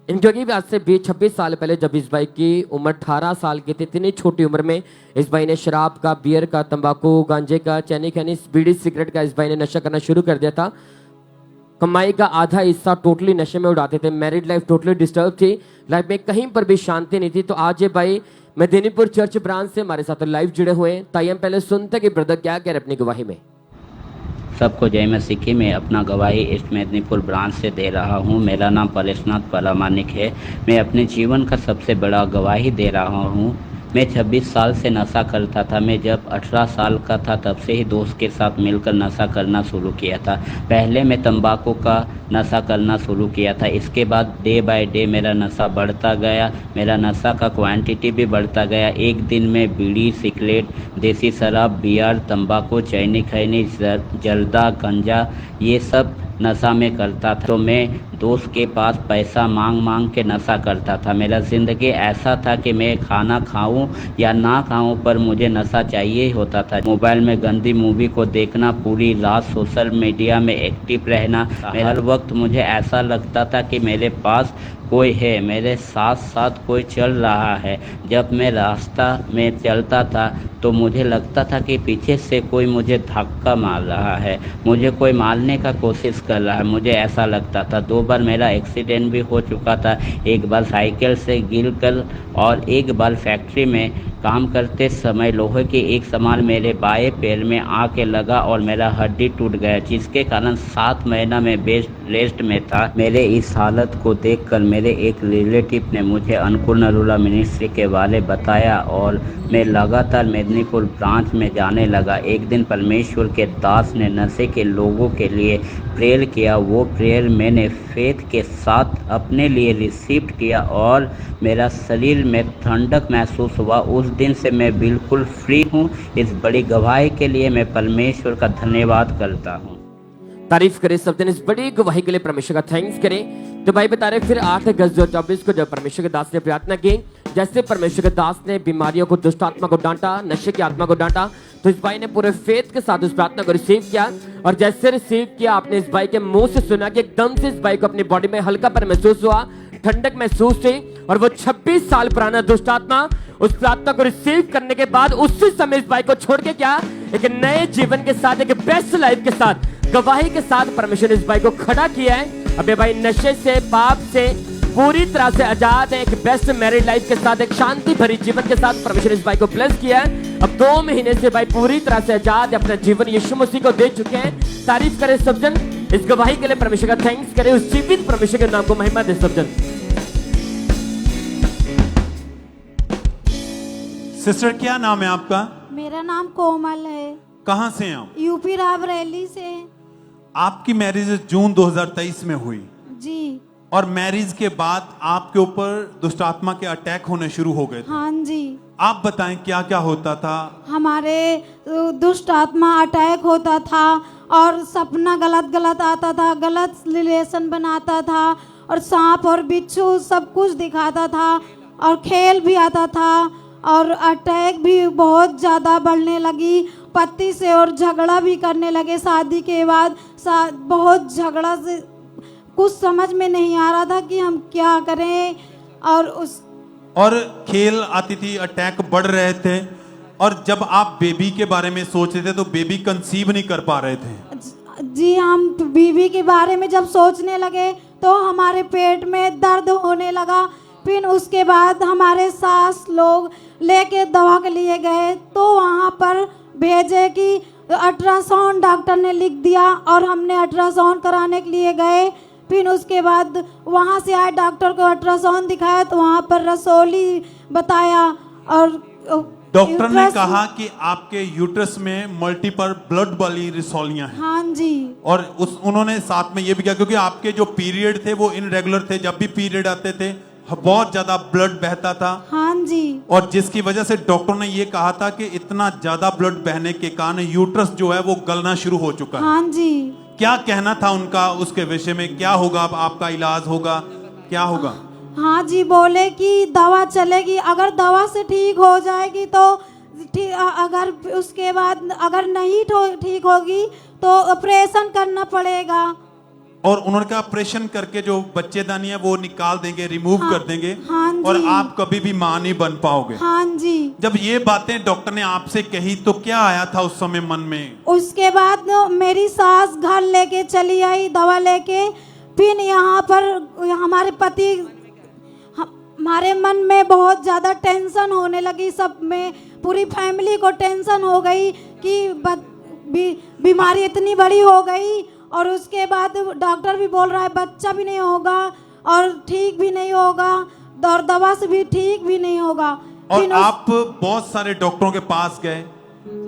इनकी भी आज से 26 साल पहले जब इस भाई की उम्र 18 साल की थी, इतनी छोटी उम्र में इस भाई ने शराब का, बियर का, तंबाकू, गांजे का, चैनी खैनी, बीड़ी, सिगरेट का इस भाई ने नशा करना शुरू कर दिया था। कमाई का आधा हिस्सा टोटली नशे में उड़ाते थे। मैरिड लाइफ टोटली डिस्टर्ब थी, लाइफ में कहीं पर भी शांति नहीं थी। तो आज ये भाई मेदिनीपुर चर्च ब्रांच से हमारे साथ लाइव जुड़े हुए हैं। ताइए हम पहले सुनते कि ब्रदर क्या कह रहे अपनी गवाही में। सबको जय मसीह की। मैं अपना गवाही ईस्ट मेदिनीपुर ब्रांच से दे रहा हूँ। मेरा नाम प्रोयशनाथ प्रामाणिक है। मैं अपने जीवन का सबसे बड़ा गवाही दे रहा हूँ। मैं 26 साल से नशा करता था। मैं जब 18 साल का था तब से ही दोस्त के साथ मिलकर नशा करना शुरू किया था। पहले मैं तंबाकू का नशा करना शुरू किया था। इसके बाद डे बाय डे मेरा नशा बढ़ता गया। मेरा नशा का क्वांटिटी भी बढ़ता गया। एक दिन में बीड़ी, सिगरेट, देसी शराब, बियर, तंबाकू, चैनी खैनी, जर्दा, गंजा ये सब नशा में करता था। तो मैं दोस्त के पास पैसा मांग के नशा करता था। मेरा ज़िंदगी ऐसा था कि मैं खाना खाऊं या ना खाऊं पर मुझे नशा चाहिए ही होता था। मोबाइल में गंदी मूवी को देखना, पूरी रात सोशल मीडिया में एक्टिव रहना। हर वक्त मुझे ऐसा लगता था कि मेरे पास कोई है, मेरे साथ साथ कोई चल रहा है। जब मैं रास्ता में चलता था तो मुझे लगता था कि पीछे से कोई मुझे धक्का मार रहा है, मुझे कोई मारने का कोशिश कर रहा है। मुझे ऐसा लगता था। 2 बार मेरा एक्सीडेंट भी हो चुका था। एक बार साइकिल से गिरकर और एक बार फैक्ट्री में काम करते समय लोहे के एक सामान मेरे बाएं पैर में आके लगा और मेरा हड्डी टूट गया, जिसके कारण 7 महीना में बेड रेस्ट में था। मेरे इस हालत को देखकर मेरे एक रिलेटिव ने मुझे अनुकूल नरूला मिनिस्ट्री के बारे बताया और मैं लगातार मेदिनीपुर ब्रांच में जाने लगा। एक दिन परमेश्वर के दास ने नशे के लोगों के लिए प्रेयर किया। वो प्रेयर मैंने फेथ के साथ अपने लिए रिसीव किया और मेरा शरीर में ठंडक महसूस हुआ। उस दिन से मैं बिल्कुल फ्री हूँ। इस बड़ी गवाही के लिए मैं परमेश्वर का धन्यवाद करता हूँ। तारीफ करें सब दिन इस बड़ी गवाही के लिए परमेश्वर का थैंक्स करें। तो भाई बता रहे फिर 8 अगस्त 2024 को जब परमेश्वर के दास ने प्रार्थना की, जैसे परमेश्वर के दास ने बीमारियों को, दुष्ट आत्मा को डांटा, नशे की आत्मा को डांटा, तो इस भाई ने पूरे फेथ के साथ उस प्रार्थना को रिसीव किया। और जैसे रिसीव किया, आपने इस भाई के मुंह से सुना कि एकदम से इस भाई को अपनी बॉडी में हल्का पर महसूस हुआ, ठंडक महसूस हुई। और वो 26 साल पुराना दुष्ट आत्मा उस प्रार्थना को रिसीव करने के बाद उसी समय इस भाई को छोड़ के क्या एक नए जीवन के साथ, एक बेस्ट लाइफ के साथ, गवाही के साथ परमेश्वर ने इस भाई को खड़ा किया है। अब ये भाई नशे से, पाप से पूरी तरह से आजाद है। एक बेस्ट मैरिड लाइफ के साथ, एक शांति भरी जीवन के साथ परमेश्वर ने इस भाई को ब्लेस किया है। अब 2 महीने से भाई पूरी तरह से आजाद अपना जीवन यीशु मसीह को दे चुके हैं। तारीफ करें सब जन, इस गवाही के लिए परमेश्वर का थैंक्स करें, उस जीवित परमेश्वर के नाम को महिमा दे सब जन। सिस्टर क्या नाम है आपका? मेरा नाम कोमल है। कहाँ से हैं आप? यूपी रायबरेली से। आपकी मैरिज जून 2023 में हुई जी। और मैरिज के बाद आपके ऊपर दुष्ट आत्मा के अटैक होने शुरू हो गए थे। हाँ जी। आप बताएं क्या क्या होता था? हमारे दुष्ट आत्मा अटैक होता था और सपना गलत आता था, गलत रिलेशन बनाता था और सांप और बिच्छू सब कुछ दिखाता था और खेल भी आता था और अटैक भी बहुत ज़्यादा बढ़ने लगी। पति से और झगड़ा भी करने लगे शादी के बाद। बहुत झगड़ा से कुछ समझ में नहीं आ रहा था कि हम क्या करें। और खेल आती थी, अटैक बढ़ रहे थे। और जब आप बेबी के बारे में सोच रहे थे तो बेबी कंसीव नहीं कर पा रहे थे। जी, हम बीवी के बारे में जब सोचने लगे तो हमारे पेट में दर्द होने लगा। फिर उसके बाद हमारे सास लोग लेके दवा के लिए गए तो वहाँ पर भेजे कि अल्ट्रासाउंड डॉक्टर ने लिख दिया और हमने अल्ट्रासाउंड कराने के लिए गए। फिर उसके बाद वहाँ से आए, डॉक्टर को अल्ट्रासाउंड दिखाया तो वहाँ पर रसौली बताया और डॉक्टर ने यूट्रस- कहा कि आपके यूट्रस में मल्टीपल ब्लड वाली रिसोलियां हैं हाँ जी। और उन्होंने साथ में ये भी किया क्योंकि आपके जो पीरियड थे वो इनरेगुलर थे, जब भी पीरियड आते थे बहुत ज्यादा ब्लड बहता था हाँ जी। और जिसकी वजह से डॉक्टर ने ये कहा था कि इतना ज्यादा ब्लड बहने के कारण यूट्रस जो है वो गलना शुरू हो चुका है। हाँ जी। क्या कहना था उनका उसके विषय में? क्या होगा अब आपका इलाज होगा, क्या होगा? हाँ जी, बोले कि दवा चलेगी, अगर दवा से ठीक हो जाएगी तो ठीक, अगर उसके बाद अगर नहीं ठीक होगी तो ऑपरेशन करना पड़ेगा। और उन्होंने कहा ऑपरेशन करके जो बच्चेदानी है वो निकाल देंगे, रिमूव हाँ, कर देंगे हाँ जी। और आप कभी भी मां नहीं बन पाओगे। हाँ जी। जब ये बातें डॉक्टर ने आपसे कही तो क्या आया था उस समय मन में? उसके बाद मेरी सास घर लेके चली आई दवा लेके, फिर यहाँ पर हमारे पति, हमारे मन में बहुत ज़्यादा टेंशन होने लगी, सब में पूरी फैमिली को टेंशन हो गई कि बीमारी इतनी बड़ी हो गई और उसके बाद डॉक्टर भी बोल रहा है बच्चा भी नहीं होगा और ठीक भी नहीं होगा और दवा से भी ठीक भी नहीं होगा। और आप बहुत सारे डॉक्टरों के पास गए,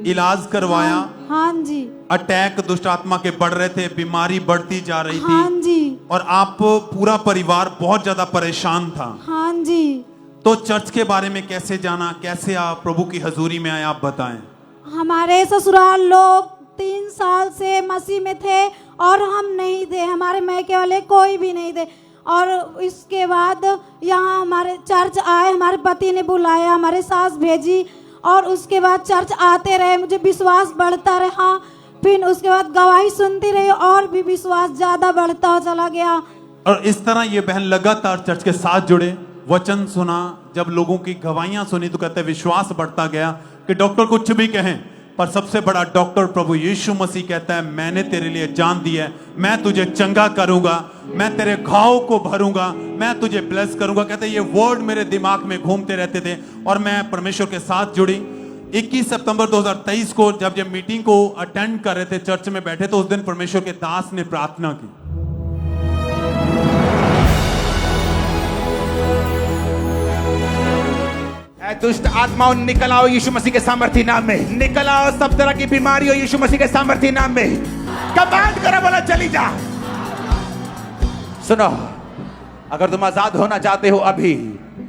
इलाज करवाया। हाँ जी। अटैक दुष्ट आत्मा के बढ़ रहे थे, बीमारी बढ़ती जा रही थी। हाँ जी। और आप पूरा परिवार बहुत ज्यादा परेशान था। हाँ जी। तो चर्च के बारे में कैसे जाना, कैसे आप प्रभु की हजूरी में आए, आप बताएं। हमारे ससुराल लोग 3 साल से मसीह में थे और हम नहीं थे, हमारे मैके वाले कोई भी नहीं थे। और इसके बाद यहाँ हमारे चर्च आए, हमारे पति ने बुलाया, हमारे सास भेजी और उसके बाद चर्च आते रहे, मुझे विश्वास बढ़ता रहा। फिर उसके बाद गवाही सुनती रही और भी विश्वास ज्यादा बढ़ता चला गया। और इस तरह ये बहन लगातार चर्च के साथ जुड़े, वचन सुना, जब लोगों की गवाहियां सुनी तो कहते विश्वास बढ़ता गया कि डॉक्टर कुछ भी कहें पर सबसे बड़ा डॉक्टर प्रभु यीशु मसीह कहता है मैंने तेरे लिए जान दी है, मैं तुझे चंगा करूंगा, मैं तेरे घाव को भरूंगा, मैं तुझे ब्लेस करूंगा। कहते ये वर्ड मेरे दिमाग में घूमते रहते थे और मैं परमेश्वर के साथ जुड़ी। 21 सितंबर 2023 को जब ये मीटिंग को अटेंड कर रहे थे, चर्च में बैठे, तो उस दिन परमेश्वर के दास ने प्रार्थना की। दुष्ट आत्माओं निकल आओ यीशु मसीह के सामर्थी नाम में, निकल आओ सब तरह की बीमारियों यीशु मसीह के सामर्थी नाम में। कमांड करो, बोला चली जा। सुनो, अगर तुम आजाद होना चाहते हो अभी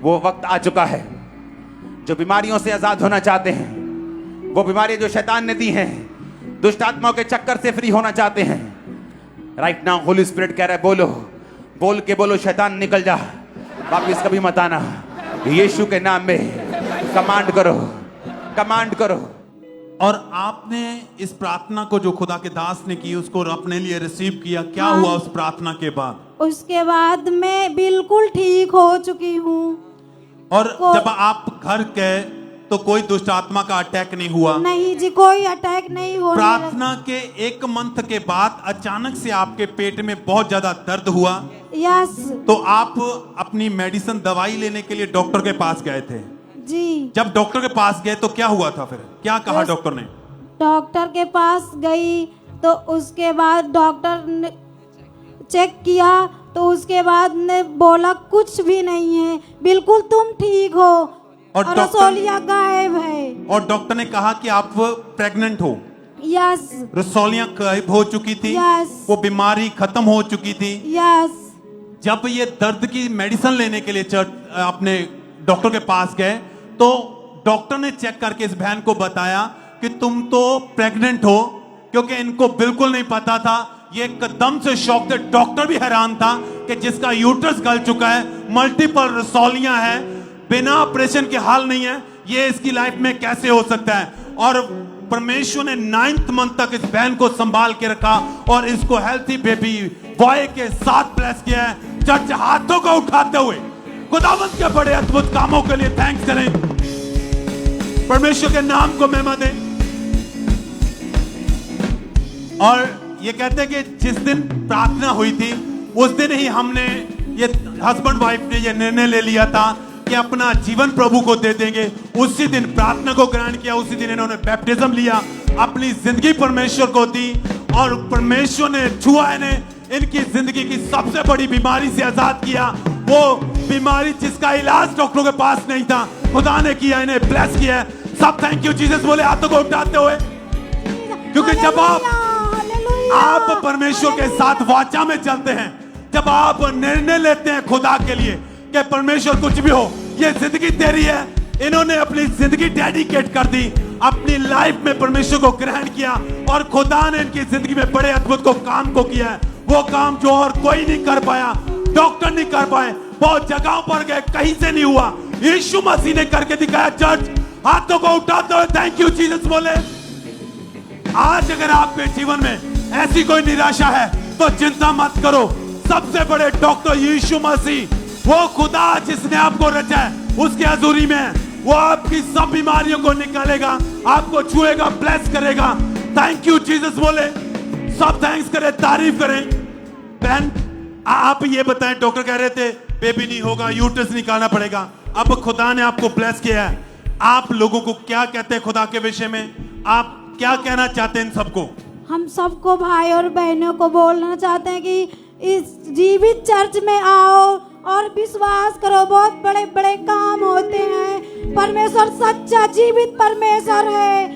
वो वक्त आ चुका है। जो बीमारियों से आजाद होना चाहते हैं, वो बीमारियां जो शैतान ने दी हैं, दुष्ट आत्माओं के चक्कर से फ्री होना चाहते हैं, राइट नाउ होली स्पिरिट कह रहा है बोलो, बोल के बोलो शैतान निकल जा, वापिस कभी मत आना। यीशु के नाम में कमांड करो, कमांड करो। और आपने इस प्रार्थना को जो खुदा के दास ने की उसको अपने लिए रिसीव किया, क्या हाँ। हुआ उस प्रार्थना के बाद? उसके बाद मैं बिल्कुल ठीक हो चुकी हूँ। और जब आप घर गए तो कोई दुष्ट आत्मा का अटैक नहीं हुआ? नहीं जी, कोई अटैक नहीं हो। प्रार्थना के 1 मंथ के बाद अचानक से आपके पेट में बहुत ज्यादा दर्द हुआ। यस। तो आप अपनी मेडिसिन दवाई लेने के लिए डॉक्टर के पास गए थे जी। जब डॉक्टर के पास गए तो क्या हुआ था, फिर क्या कहा डॉक्टर ने? डॉक्टर के पास गई तो उसके बाद डॉक्टर ने चेक किया तो उसके बाद ने बोला कुछ भी नहीं है, बिल्कुल तुम ठीक हो और रसोलिया गायब है। और डॉक्टर ने कहा कि आप प्रेग्नेंट हो। यस। रसोलियां गायब हो चुकी थी। यस। वो बीमारी खत्म हो चुकी थी। यस। जब ये दर्द की मेडिसिन लेने के लिए अपने डॉक्टर के पास गए तो डॉक्टर ने चेक करके इस बहन को बताया कि तुम तो प्रेग्नेंट हो, क्योंकि इनको बिल्कुल नहीं पता था। ये एकदम से शॉक थे, डॉक्टर भी हैरान था कि जिसका यूट्रस गल चुका है, मल्टीपल रसौलियां हैं, बिना ऑपरेशन के हाल नहीं है, ये इसकी लाइफ में कैसे हो सकता है? और परमेश्वर ने 9th मंथ तक इस बहन को संभाल के रखा और इसको हेल्थी बेबी बॉय के साथ ब्लेस किया है। चर्च हाथों को उठाते हुए खुदावंत के बड़े अद्भुत कामों के लिए थैंक्स करें, परमेश्वर के नाम को महिमा दें। और ये कहते हैं कि जिस दिन प्रार्थना हुई थी उस दिन ही हमने ये हस्बैंड वाइफ ने ये निर्णय ले लिया था कि अपना जीवन प्रभु को दे देंगे। उसी दिन प्रार्थना को ग्रहण किया, उसी दिन इन्होंने बैप्टिज्म लिया, अपनी जिंदगी परमेश्वर को दी और परमेश्वर ने छुआ इन्हें, इनकी जिंदगी की सबसे बड़ी बीमारी से आजाद किया। वो बीमारी जिसका इलाज डॉक्टरों के पास नहीं था, खुदा ने किया, इन्हें ब्लेस किया है। सब थैंक यू जीसस बोले हाथों को उठाते हुए, क्योंकि जब आप परमेश्वर के साथ वाचा में चलते हैं, जब आप निर्णय लेते हैं खुदा के लिए कि परमेश्वर कुछ भी हो, ये जिंदगी तेरी है। इन्होंने अपनी जिंदगी डेडिकेट कर दी, अपनी लाइफ में परमेश्वर को ग्रहण किया और खुदा ने इनकी जिंदगी में बड़े अद्भुत काम को किया है। वो काम जो और कोई नहीं कर पाया, डॉक्टर नहीं कर पाए, बहुत जगहों पर गए, कहीं से नहीं हुआ, यीशु मसीह ने करके दिखाया। चर्च हाथों को उठाते हुए थैंक यू जीसस बोले। आज अगर आपके जीवन में ऐसी कोई निराशा है तो चिंता मत करो, सबसे बड़े डॉक्टर यीशु मसीह, वो खुदा जिसने आपको रचा है, उसकी हजूरी में वो आपकी सब बीमारियों को निकालेगा, आपको छुएगा, ब्लेस करेगा। थैंक यू जीसस बोले। सब थैंक्स करें, तारीफ करें। बहन आप ये बताएं, डॉक्टर कह रहे थे बेबी नहीं होगा, यूट्रस निकालना पड़ेगा, अब खुदा ने आपको ब्लेस किया है। आप लोगों को क्या कहते हैं खुदा के विषय में? आप क्या कहना चाहते हैं इन सबको? हम सबको भाई और बहनों को बोलना चाहते हैं कि इस जीवित चर्च में आओ और विश्वास करो, बहुत बड़े बड़े काम होते हैं। परमेश्वर सच्चा जीवित परमेश्वर है,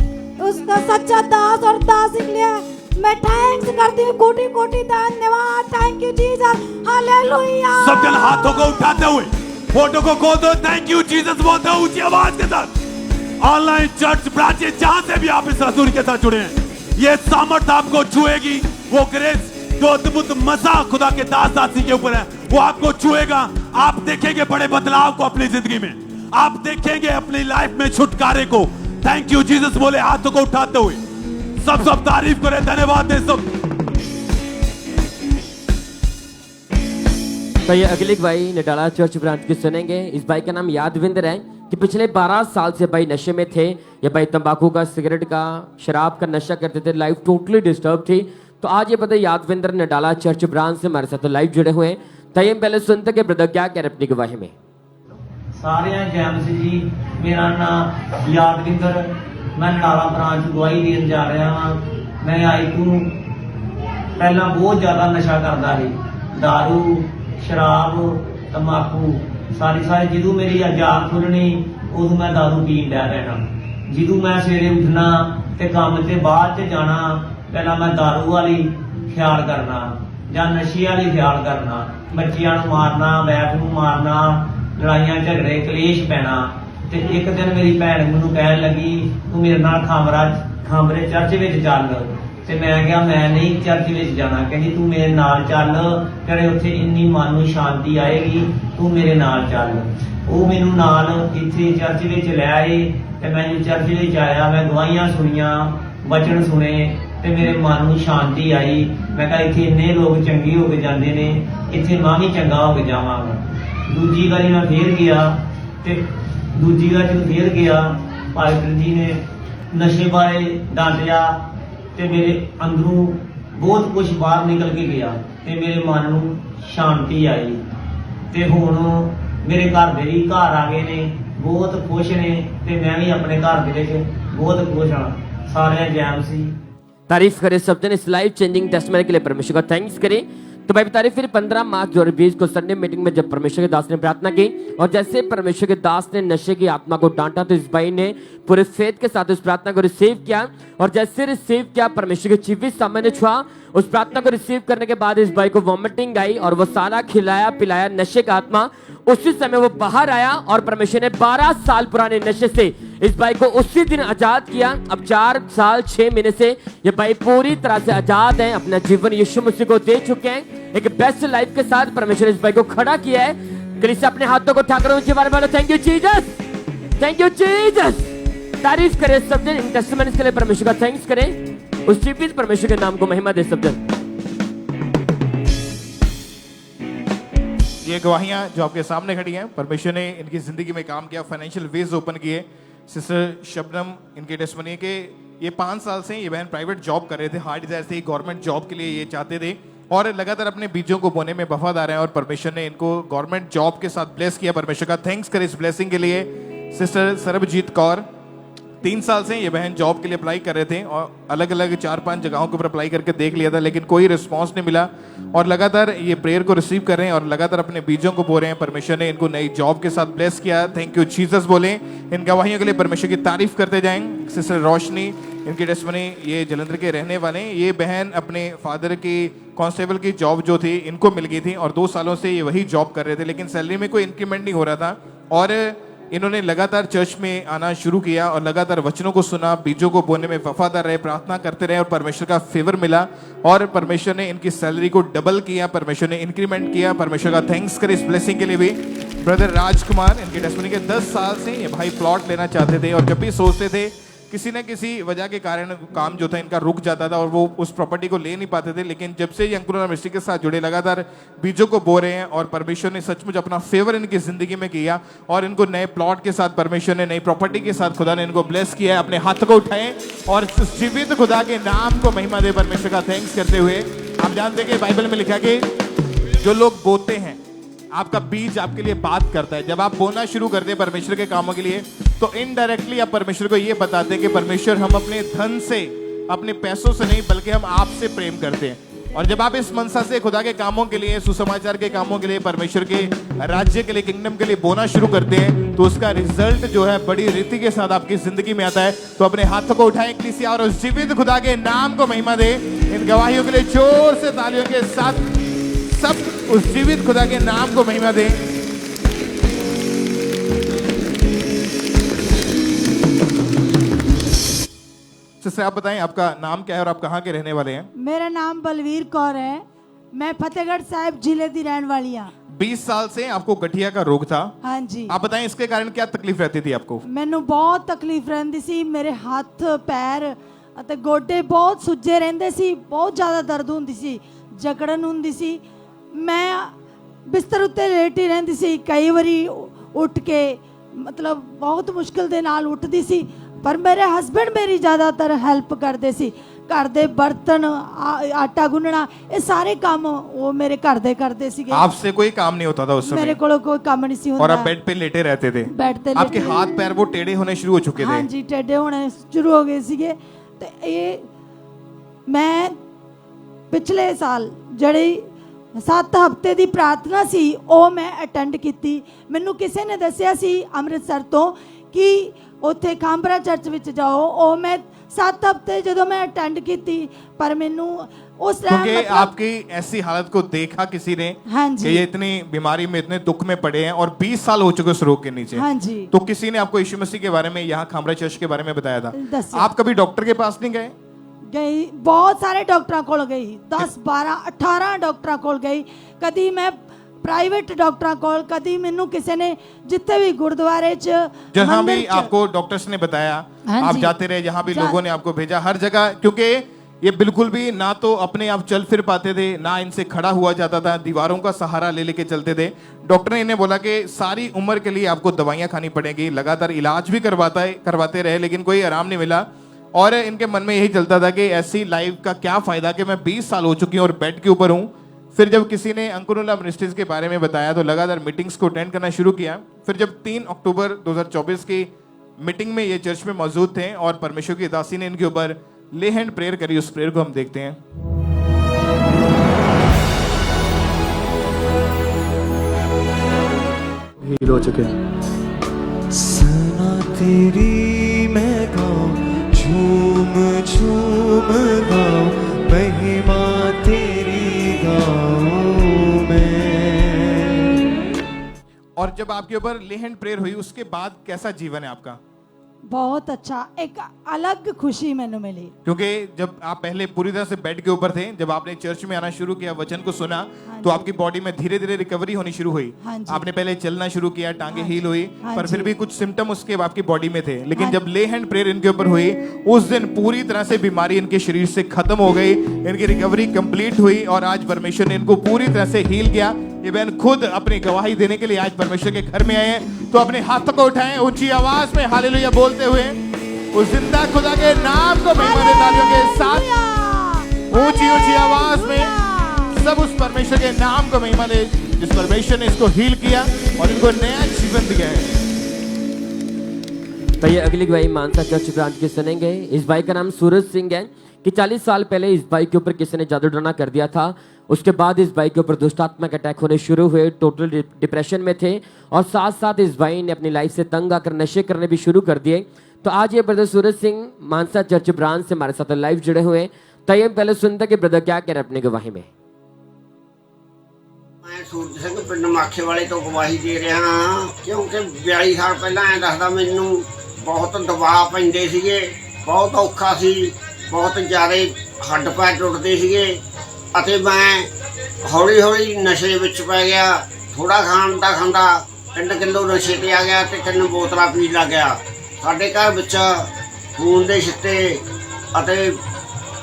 उसका सच्चा दास और दासी के लिए मैं थैंक्स करती हूँ, कोटि कोटि धन्यवाद। Thank you Jesus, hallelujah. सब जन हाथों को उठाते हुए फोटो को खोल दो, थैंक यू जीसस बोलते हैं ऊंची आवाज के साथ। ऑनलाइन चर्च ब्रांचेस जहां से भी आप इस हजूरी के साथ जुड़े हैं, ये सामर्थ आपको छुएगी। वो ग्रेस जो अद्भुत मजा खुदा के दास दासी के ऊपर है, वो आपको छुएगा। आप देखेंगे बड़े बदलाव को अपनी जिंदगी में, आप देखेंगे अपनी लाइफ में छुटकारे को। थैंक यू जीसस बोले हाथों को उठाते हुए। सब तारीफ करें, धन्यवाद दे सब। तो ये अगली भाई नडाला चर्च ब्रांच की सुनेंगे। इस भाई का नाम यादविंदर है कि पिछले 12 साल से भाई नशे में थे। ये भाई तंबाकू का, सिगरेट का, शराब का नशा करते थे, लाइफ टोटली डिस्टर्ब थी। तो आज ये बताइए यादविंदर नडाला चर्च ब्रांच से हमारे साथ लाइव जुड़े हुए हैं। तो ये पहले सुनते कि ब्रदर क्या कह रहे अपनी गवाही में। सारे जैमस जी, मेरा नाम यादविंदर, मैं नडाला ब्रांच गवाही देन जा रहा हाँ। मैं आई तू पहला बहुत ज्यादा नशा करता है, दारू, शराब, तंबाकू, सारी जो मेरी आजाद खुलनी उदू मैं दारू पीन लग पैना। जो मैं सवेरे उठना ते काम से बाद च जाना, पहला मैं दारू वाली ख्याल करना या नशे वाली ख्याल करना, बच्चियां मारना, बैठ नूं मारना, लड़ाइयां झगड़े कलेश पैना। ते एक दिन मेरी भैन मैनूं कहन लगी तू मेरे नाल खांबरे चर्च विच चल। ते मैं कहा मैं नहीं चर्च विच जाना। कहंदी तू मेरे नाल चल, तेरे उत्थे इन्नी मन नूं शांति आएगी, तू मेरे नाल चल। वो मैनूं नाल इत्थे चर्च विच लै आए ते मैं चर्च विच आया, मैं गवाहियां सुनियां, वचन सुने ते मेरे मन नूं शांति आई। मैं कहा इत्थे इन्ने लोग चंगे हो के जांदे ने, इत्थे मैं भी चंगा हो के जावांगा। दूजी वारी मैं फिर गया ते फिर गया, पास्टर जी ने नशे बारे डांटिया ते मेरे अंदरों बहुत कुछ बाहर निकल के गया ते मेरे मन नूं शांति आई। ते हुण मेरे घर दे भी घर आ गए ने, बहुत खुश ने ते मैं भी अपने घर दे विच बहुत खुश हाँ। सारे जैम सी तारीफ करें सब जन इस लाइफ चेंजिंग टेस्टमनी के लिए परमेश्वर का थैंक्स करें। तो भाई बता रहे फिर 15 मार्च 2020 को संडे मीटिंग में जब परमेश्वर के दास ने प्रार्थना की और जैसे परमेश्वर के दास ने नशे की आत्मा को डांटा तो इस भाई ने पूरे फेथ के साथ उस प्रार्थना को रिसीव किया और जैसे रिसीव किया परमेश्वर के जीवित सामने छुआ। उस प्रार्थना को रिसीव करने के बाद इस भाई को वॉमिटिंग आई और वो सारा खिलाया पिलाया नशे का आत्मा, उसी समय वो बाहर आया और परमेश्वर ने 12 साल पुराने नशे से इस भाई को उसी दिन आजाद किया। अब 4 साल 6 महीने से ये भाई पूरी तरह से आजाद हैं, अपना जीवन यीशु मसीह को दे चुके हैं। एक बेस्ट लाइफ के साथ परमेश्वर इस भाई को खड़ा किया है। कलीसिया अपने हाथों को उठाकर ऊंचे बार बोलो thank you Jesus, thank you Jesus. तारीफ करें सब जन, इन टेस्टिमनीज के लिए परमेश्वर का थैंक्स करें, उस जीवित परमेश्वर के नाम को महिमा दे सब जन। ये गवाहियां जो आपके सामने खड़ी हैं, परमेश्वर ने इनकी जिंदगी में काम किया, फाइनेंशियल वेज ओपन किए। सिस्टर शबनम इनके टेस्टिमनी के ये 5 साल से ये बहन प्राइवेट जॉब कर रहे थे, हार्ट डिजायर से गवर्नमेंट जॉब के लिए ये चाहते थे और लगातार अपने बीजों को बोने में वफादार हैं और परमेश्वर ने इनको गवर्नमेंट जॉब के साथ ब्लेस किया। परमेश्वर का थैंक्स करें इस ब्लेसिंग के लिए। सिस्टर सरबजीत कौर 3 साल से ये बहन जॉब के लिए अप्लाई कर रहे थे और अलग अलग 4-5 जगहों के ऊपर अप्लाई करके देख लिया था, लेकिन कोई रिस्पांस नहीं मिला। और लगातार ये प्रेयर को रिसीव कर रहे हैं और लगातार अपने बीजों को बो रहे हैं। परमेश्वर ने इनको नई जॉब के साथ ब्लेस किया। थैंक यू जीसस बोले। इन गवाहियों के लिए परमेश्वर की तारीफ करते जाएं। सिस्टर रोशनी, इनकी टेस्टमनी, ये जलंधर के रहने वाले हैं। ये बहन अपने फादर की कांस्टेबल की जॉब जो थी इनको मिल गई थी और 2 सालों से ये वही जॉब कर रहे थे, लेकिन सैलरी में कोई इंक्रीमेंट नहीं हो रहा था। और इन्होंने लगातार चर्च में आना शुरू किया और लगातार वचनों को सुना, बीजों को बोने में वफादार रहे, प्रार्थना करते रहे और परमेश्वर का फेवर मिला और परमेश्वर ने इनकी सैलरी को डबल किया, परमेश्वर ने इंक्रीमेंट किया। परमेश्वर का थैंक्स करें इस ब्लेसिंग के लिए भी। ब्रदर राजकुमार, इनकी टेस्टमनी के 10 साल से ये भाई प्लॉट लेना चाहते थे और जब भी सोचते थे किसी न किसी वजह के कारण काम जो था इनका रुक जाता था और वो उस प्रॉपर्टी को ले नहीं पाते थे, लेकिन जब से ये अंकुरन मिनिस्ट्री के साथ जुड़े लगातार बीजों को बो रहे हैं और परमेश्वर ने सचमुच अपना फेवर इनकी जिंदगी में किया और इनको नए प्लॉट के साथ परमेश्वर ने, नई प्रॉपर्टी के साथ खुदा ने इनको ब्लेस किया है। अपने हाथ को उठाएं और उस जीवित खुदा के नाम को महिमा दे, परमेश्वर का थैंक्स करते हुए। आप जानते हैं कि बाइबल में लिखा कि जो लोग बोते हैं, आपका बीज आपके लिए बात करता है। जब आप बोना शुरू करते हैं परमेश्वर के कामों के लिए तो इनडायरेक्टली आप परमेश्वर को ये बताते हैं कि परमेश्वर, हम अपने धन से, अपने पैसों से नहीं बल्कि हम आपसे प्रेम करते हैं। और जब आप इस मनसा से खुदा के कामों के लिए, सुसमाचार के कामों के लिए, परमेश्वर के राज्य के लिए, किंगडम के लिए बोना शुरू करते हैं तो उसका रिजल्ट जो है बड़ी रीति के साथ आपकी जिंदगी में आता है। तो अपने हाथों को उठाएं कलीसिया और उस जीवित खुदा के नाम को महिमा दे। इन गवाहियों के लिए जोर से तालियों के साथ सब उस जीवित खुदा के नाम को महिमा दें। सिस्टर आप बताएं आपका नाम क्या है और आप कहाँ के रहने वाले हैं? मेरा नाम बलवीर कौर है, मैं फतेहगढ़ साहिब जिले की रहने वाली हूँ। 20 साल से आपको गठिया का रोग था। हाँ जी। आप बताएं इसके कारण क्या तकलीफ रहती थी आपको? मैनू बहुत तकलीफ रहती सी, मेरे हाथ पैर ਅਤੇ ਗੋਡੇ ਬਹੁਤ ਸੁੱਜੇ ਰਹਿੰਦੇ ਸੀ, ਬਹੁਤ ਜ਼ਿਆਦਾ ਦਰਦ ਹੁੰਦੀ ਸੀ, ਜਕੜਨ ਹੁੰਦੀ ਸੀ। ਮੈਂ ਬਿਸਤਰ ਉੱਤੇ ਲੇਟੀ ਰਹਿੰਦੀ ਸੀ, ਕਈ ਵਾਰੀ ਉੱਠ ਕੇ ਮਤਲਬ ਬਹੁਤ ਮੁਸ਼ਕਿਲ ਦੇ ਨਾਲ ਉੱਠਦੀ ਸੀ, ਪਰ ਮੇਰੇ ਹਸਬੈਂਡ ਮੇਰੀ ਜ਼ਿਆਦਾਤਰ ਹੈਲਪ ਕਰਦੇ ਸੀ। घर दे बर्तन, आटा गुनना, ये सारे काम वो मेरे घर दे करते सी। आपसे कोई काम नहीं होता था उस समय? मेरे को कोई काम नहीं सी होता। और आप बेड पे लेटे रहते थे? बेड पे आपके हाथ पैर वो टेढ़े होने शुरू हो चुके थे? हाँ जी, टेढ़े होने शुरू हो गए सीगे। ते ये मैं पिछले साल जड़ी 7 हफ्ते दी प्रार्थना सी वो मैं अटेंड की। मैनू किसी ने दसिया सी अमृतसर तो कि उत्थे खांबरा चर्च विच जाओ। ओ मैं 7 हफ्ते जो मैं अटेंड की, पर मैनू उस क्योंकि आपकी ऐसी हालत को देखा किसी ने, हाँ जी, कि ये इतनी बीमारी में, इतने दुख में पड़े हैं और 20 साल हो चुके उस रोग के नीचे। हाँ जी। तो किसी ने आपको यीशु मसीह के बारे में, यहाँ खांबरा चर्च के बारे में बताया था। आप कभी डॉक्टर के पास नहीं गए? गई, बहुत सारे डॉक्टरों को गई, 10 12 18 डॉक्टरों को गई। कभी मैं प्राइवेट डॉक्टर को, कभी मैनू किसी ने जितने भी गुरुद्वारे जहां भी आपको डॉक्टर्स ने बताया, हाँ आप जाते रहे, जहां भी लोगों ने आपको भेजा, हर जगह, क्योंकि ये बिल्कुल भी ना तो अपने आप चल फिर पाते थे, ना इनसे खड़ा हुआ जाता था, दीवारों का सहारा ले लेके चलते थे। डॉक्टर ने इन्हें बोला कि सारी उम्र के लिए आपको दवाइयां खानी पड़ेगी। लगातार इलाज भी करवाते रहे, लेकिन कोई आराम नहीं मिला। और इनके मन में यही चलता था कि ऐसी लाइफ का क्या फायदा कि मैं 20 साल हो चुकी हूँ और बेड के ऊपर हूँ। फिर जब किसी ने अंकुरुल्लाह मिनिस्ट्रीज के बारे में बताया तो लगातार मीटिंग्स को अटेंड करना शुरू किया। फिर जब 3 अक्टूबर 2024 की मीटिंग में ये चर्च में मौजूद थे और परमेश्वर की दासी ने इनके ऊपर ले हैंड प्रेयर करी, उस प्रेयर को हम देखते हैं। हील हो चुके। सना तेरी मैं गाऊं, झूम झूम गाऊं, महिमा तेरी गाऊं मैं। और जब आपके ऊपर ले हैंड प्रेयर हुई उसके बाद कैसा जीवन है आपका? बहुत अच्छा, एक अलग खुशी मैंने मिली। क्योंकि जब आप पहले पूरी तरह से बेड के ऊपर थे, जब आपने चर्च में आना शुरू किया, वचन को सुना, तो आपकी बॉडी में धीरे धीरे रिकवरी होनी शुरू हुई। आपने पहले चलना शुरू किया, टांगे हील हुई, पर फिर भी कुछ सिम्टम उसके आपकी बॉडी में थे। लेकिन जब ले हैंड प्रेयर इनके ऊपर हुई, उस दिन पूरी तरह से बीमारी इनके शरीर से खत्म हो गई, इनकी रिकवरी कंप्लीट हुई और आज परमेश्वर ने इनको पूरी तरह से हील किया। ये बहन खुद अपनी गवाही देने के लिए आज परमेश्वर के घर में आए हैं। तो अपने हाथों को उठाएं, ऊंची आवाज में हालेलुया बोलते हुए उस जिंदा खुदा के नाम को महिमा दे, तालियों के साथ ऊंची ऊंची आवाज में सब उस परमेश्वर के नाम को महिमा दे जिस परमेश्वर ने इसको हील किया और इनको नया जीवन दिया है। तो ये अगली गवाही मानसा चर्च ब्रांच की सुनेंगे। इस भाई का नाम सूरज सिंह है कि 40 साल पहले इस भाई के ऊपर किसी ने जादू टोना कर दिया था। उसके बाद इस भाई के ऊपर दुष्टात्मक अटैक होने शुरू हुए, टोटल डिप्रेशन में थे और साथ साथ इस भाई ने अपनी लाइफ से तंग आकर नशे करने भी शुरू कर दिए। तो आज ये ब्रदर सूरज सिंह मानसा चर्च ब्रांच से हमारे साथ लाइव जुड़े हुए हैं। तो ये पहले सुनते कि ब्रदर क्या कह रहे हैं अपनी गवाही में। मैं सूरज सिंह पिंड माखे वाले तो गवाही दे रहा हाँ, क्योंकि 42 साल पहला ਐ ਦੱਸਦਾ ਮੈਨੂੰ ਬਹੁਤ ਦਬਾਅ ਪੈਂਦੇ ਸੀਗੇ, ਬਹੁਤ ਔਖਾ ਸੀ, ਬਹੁਤ ਜ਼ਿਆਦਾ ਹੱਡ ਪੈਰ ਟੁੱਟਦੇ ਸੀਗੇ ਅਤੇ ਮੈਂ ਹੌਲੀ ਹੌਲੀ ਨਸ਼ੇ ਵਿੱਚ ਪੈ ਗਿਆ। ਥੋੜਾ ਖਾਣ ਦਾ ਖਾਂਦਾ 3 ਕਿਲੋ ਨਸ਼ੇ ਤੇ ਆ ਗਿਆ ਤੇ 3 ਬੋਤਲਾਂ ਪੀਣ ਲੱਗ ਗਿਆ। ਸਾਡੇ ਘਰ ਵਿੱਚ ਖੂਨ ਦੇ ਛਿੱਟੇ ਅਤੇ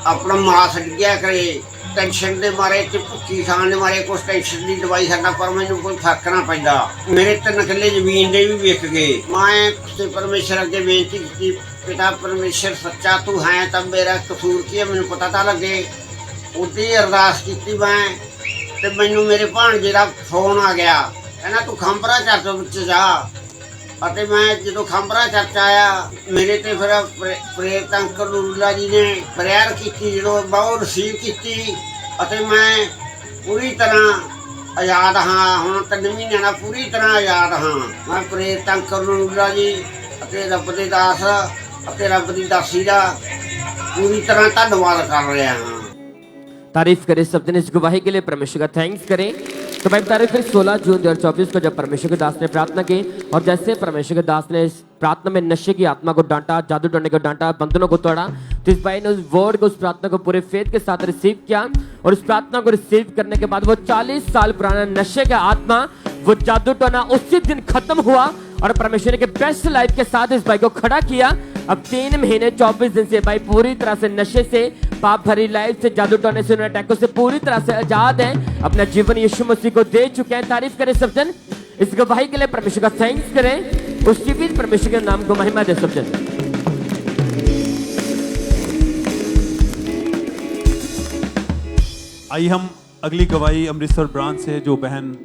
ਆਪਣਾ ਮਾਸ ਡਿੱਗਿਆ ਕਰੇ, टेंशन के मारे भुक्की खाण के मारे कुछ टेंशन की दवाई खाना पर मैनू कोई फर्क ना पैंदा। मेरे 3 किले जमीन के भी विक गए। मैं परमेश्वर अगे बेनती की, पिता परमेश्वर सच्चा तू है तब मेरा कसूर की है मैनू पता तो लगे। उदी अरदास की मैं ते मैनू मेरे भाणजे दा फोन आ गया, कहना तू खंबरा चर्च विच जा। ਅਤੇ मैं जो खंबरा चर्च आया मेरे ते फिर प्रेरित अंकल ਨੂਰੁੱਲਾ जी ने प्रेयर की, जो बहुत रिसीव की ਅਤੇ मैं पूरी तरह आज़ाद हाँ। ਹੁਣ 3 ਮਹੀਨਿਆਂ ਨਾਲ पूरी तरह आज़ाद हाँ। मैं प्रेरित अंकल ਨੂਰੁੱਲਾ जी ਅਤੇ ਰੱਬ ਦੇ ਦਾਸ ਅਤੇ ਰੱਬ ਦੀ ਦਾਸੀ ਦਾ पूरी तरह धन्यवाद कर रहा हाँ। तारीफ करें सब जन इस गवाही के लिए, परमेश्वर का थैंक्स करें। तो भाई तारीफ फिर 16 जून 2024 को जब परमेश्वर के दास ने प्रार्थना की और जैसे परमेश्वर के दास ने इस प्रार्थना में नशे की आत्मा को डांटा, जादू टोने को डांटा, बंधनों को तोड़ा, तो इस भाई ने उस वर्ड को, उस प्रार्थना को पूरे फेथ के साथ रिसीव किया और उस प्रार्थना को रिसीव करने के बाद वो 40 साल पुराना नशे का आत्मा, वो जादू टोना उसी दिन खत्म हुआ और परमेश्वर के बेस्ट लाइफ के साथ इस भाई को खड़ा किया। अब 3 महीने 24 दिन से भाई पूरी तरह से नशे से, पाप भरी लाइफ से, जादू टोने से, अटैकों से पूरी तरह से आजाद हैं। अपना जीवन यीशु मसीह को दे चुके हैं। तारीफ करें सब जन इस गवाही के लिए, परमेश्वर का थैंक्स करें। उसकी भी परमेश्वर के नाम को महिमा दे सब जन। आइए हम अगली गवाही अमृतसर ब्रांच से जो बहन